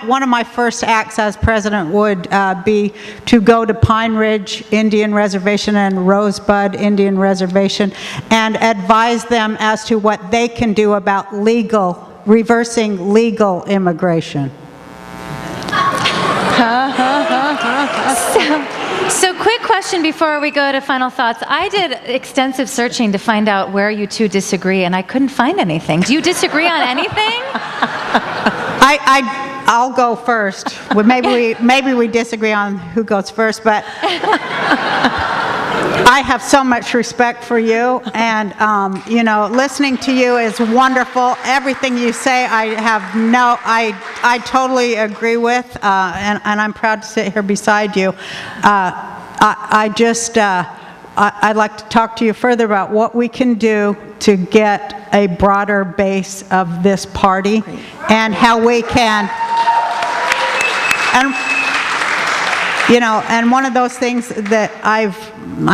one of my first acts as president would be to go to Pine Ridge Indian Reservation and Rosebud Indian Reservation and advise them as to what they can do about reversing legal immigration. So quick question before we go to final thoughts. I did extensive searching to find out where you two disagree, and I couldn't find anything. Do you disagree on anything? I'll go first. Well, maybe we disagree on who goes first, but I have so much respect for you, and listening to you is wonderful. Everything you say, I totally agree with, and I'm proud to sit here beside you. I'd like to talk to you further about what we can do to get a broader base of this party and how we can. You know, and one of those things that I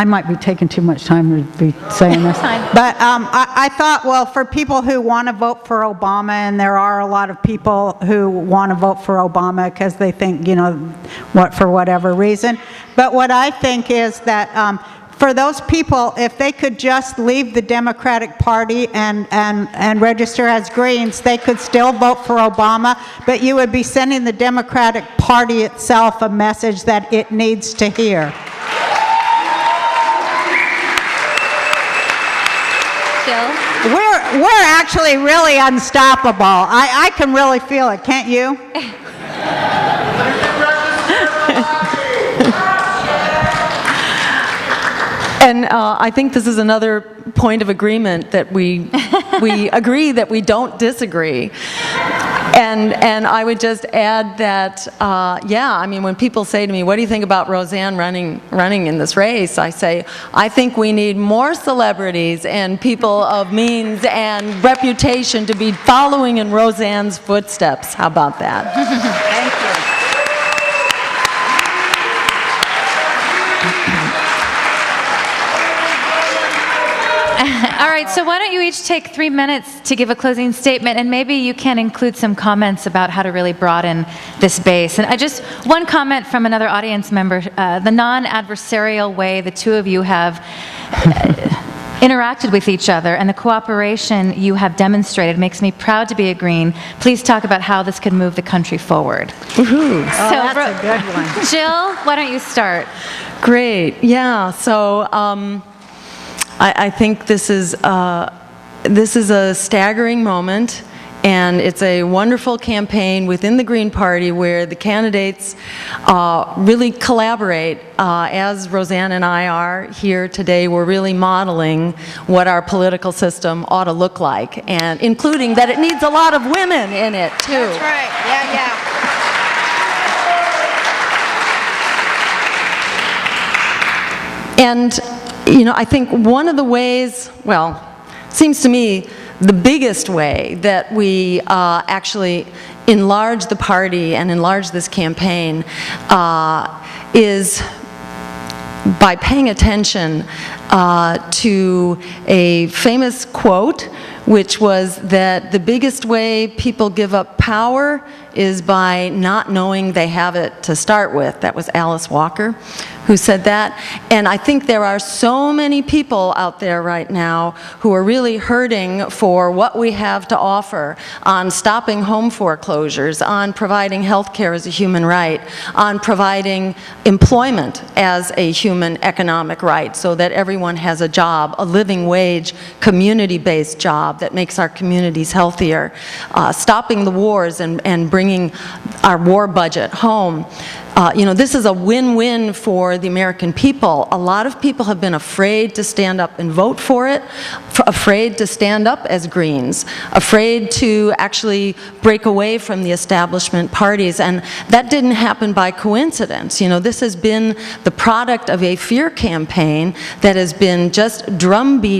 might be taking too much time to be saying this, but I thought, well, for people who want to vote for Obama, and there are a lot of people who want to vote for Obama because they think, you know, for whatever reason, but what I think is that for those people, if they could just leave the Democratic Party and register as Greens, they could still vote for Obama, but you would be sending the Democratic Party itself a message that it needs to hear. Jill? We're actually really unstoppable. I can really feel it, can't you? And I think this is another point of agreement that we agree that we don't disagree. And I would just add that, yeah, I mean, when people say to me, what do you think about Roseanne running in this race? I say, I think we need more celebrities and people of means and reputation to be following in Roseanne's footsteps. How about that? Thank you. All right, so why don't you each take 3 minutes to give a closing statement, and maybe you can include some comments about how to really broaden this base. And one comment from another audience member, the non-adversarial way the two of you have interacted with each other and the cooperation you have demonstrated makes me proud to be a Green. Please talk about how this could move the country forward. Woohoo. Oh, that's a good one. Jill, why don't you start? Great, yeah, so I think this is a staggering moment, and it's a wonderful campaign within the Green Party where the candidates really collaborate. As Roseanne and I are here today, we're really modeling what our political system ought to look like, and including that it needs a lot of women in it, too. That's right, yeah. And you know, I think one of the ways, well, seems to me the biggest way that we actually enlarge the party and enlarge this campaign is by paying attention to a famous quote, which was that the biggest way people give up power is by not knowing they have it to start with. That was Alice Walker who said that. And I think there are so many people out there right now who are really hurting for what we have to offer on stopping home foreclosures, on providing health care as a human right, on providing employment as a human economic right so that everyone has a job, a living wage, community-based job that makes our communities healthier, stopping the wars and bringing our war budget home. You know, this is a win-win for the American people. A lot of people have been afraid to stand up and vote for it, afraid to stand up as Greens, afraid to actually break away from the establishment parties, and that didn't happen by coincidence. You know, this has been the product of a fear campaign that has been just drummed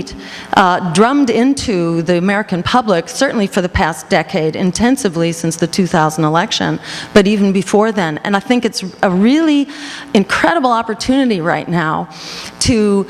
into the American public, certainly for the past decade, intensively since the 2000 election, but even before then. And I think it's a really incredible opportunity right now to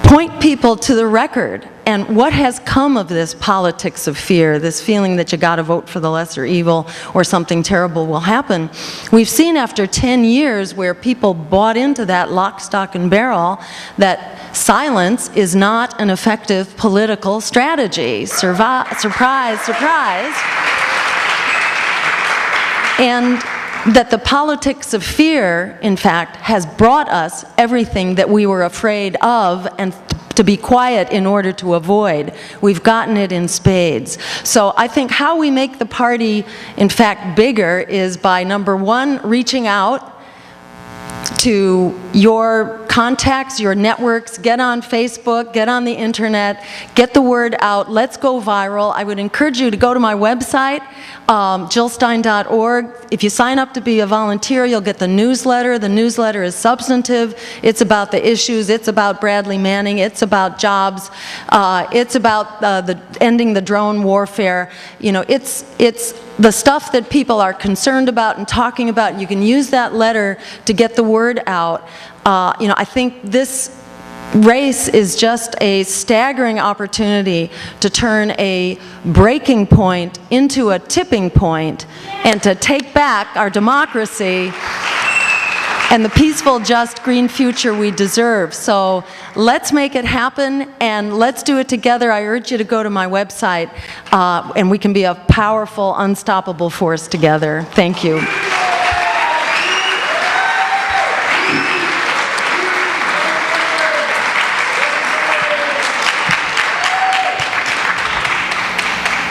point people to the record and what has come of this politics of fear, this feeling that you got to vote for the lesser evil or something terrible will happen. We've seen after 10 years where people bought into that lock, stock, and barrel that silence is not an effective political strategy. Surprise, surprise. And that the politics of fear, in fact, has brought us everything that we were afraid of and to be quiet in order to avoid. We've gotten it in spades. So I think how we make the party, in fact, bigger is by, number one, reaching out to your contacts, your networks, get on Facebook, get on the internet, get the word out, let's go viral. I would encourage you to go to my website, jillstein.org. If you sign up to be a volunteer, you'll get the newsletter. The newsletter is substantive. It's about the issues. It's about Bradley Manning. It's about jobs. It's about ending the drone warfare. You know, it's the stuff that people are concerned about and talking about. You can use that letter to get the word out. I think this race is just a staggering opportunity to turn a breaking point into a tipping point and to take back our democracy and the peaceful, just, green future we deserve. So let's make it happen, and let's do it together. I urge you to go to my website, and we can be a powerful, unstoppable force together. Thank you.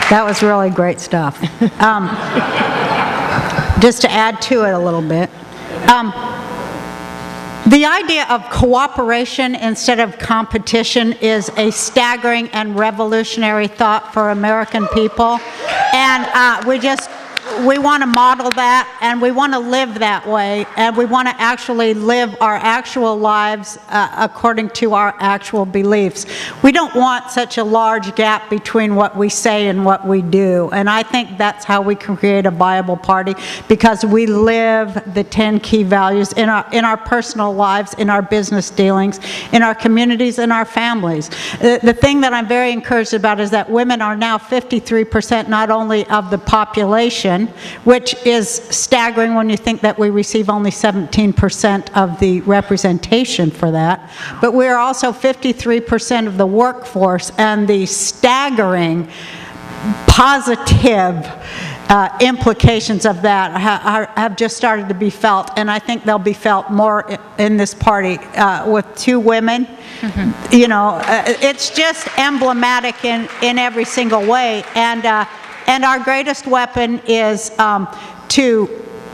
That was really great stuff. Just to add to it a little bit, the idea of cooperation instead of competition is a staggering and revolutionary thought for American people, and we want to model that, and we want to live that way, and we want to actually live our actual lives according to our actual beliefs. We don't want such a large gap between what we say and what we do, and I think that's how we can create a viable party, because we live the 10 key values in our personal lives, in our business dealings, in our communities, in our families. The thing that I'm very encouraged about is that women are now 53% not only of the population, which is staggering when you think that we receive only 17% of the representation for that, but we are also 53% of the workforce, and the staggering positive implications of that have just started to be felt, and I think they'll be felt more in this party with 2 women. Mm-hmm. It's just emblematic in every single way, and our greatest weapon is to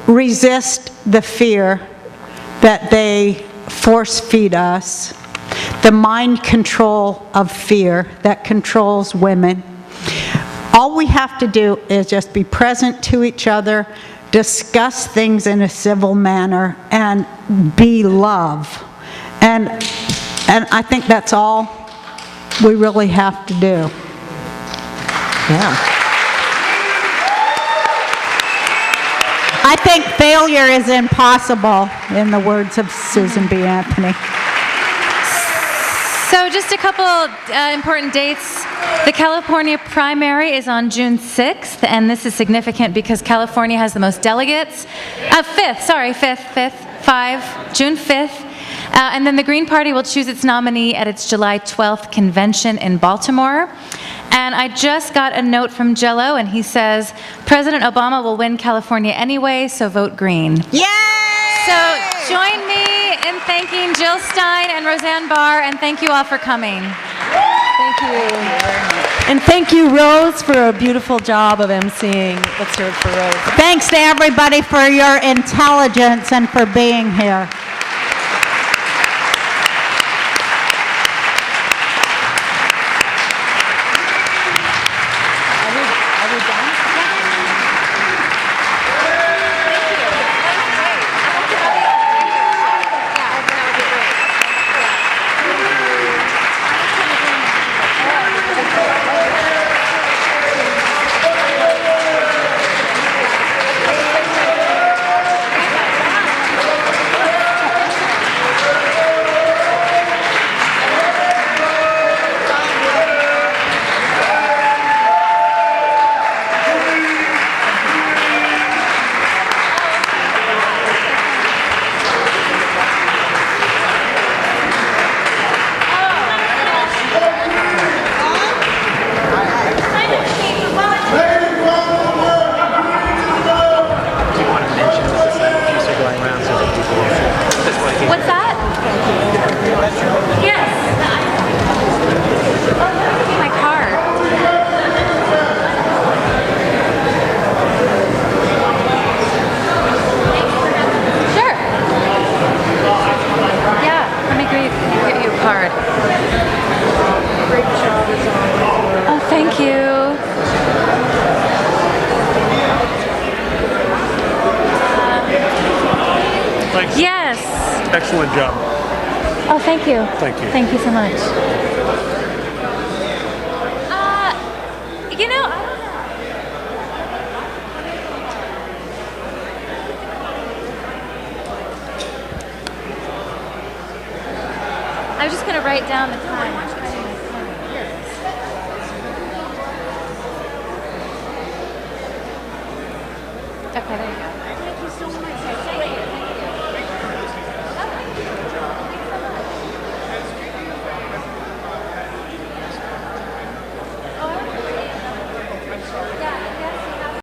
resist the fear that they force feed us, the mind control of fear that controls women. All we have to do is just be present to each other, discuss things in a civil manner, and be love. And I think that's all we really have to do. Yeah. I think failure is impossible, in the words of Susan B. Anthony. So just a couple important dates. The California primary is on June 6th, and this is significant because California has the most delegates. June 5th. And then the Green Party will choose its nominee at its July 12th convention in Baltimore. And I just got a note from Jello, and he says, President Obama will win California anyway, so vote green. Yay! So join me in thanking Jill Stein and Roseanne Barr, and thank you all for coming. Thank you. And thank you, Rose, for a beautiful job of emceeing. Let's hear it for Rose. Thanks to everybody for your intelligence and for being here. Excellent job. Oh, thank you. Thank you. Thank you so much. I was just going to write down the time. Okay, there you go.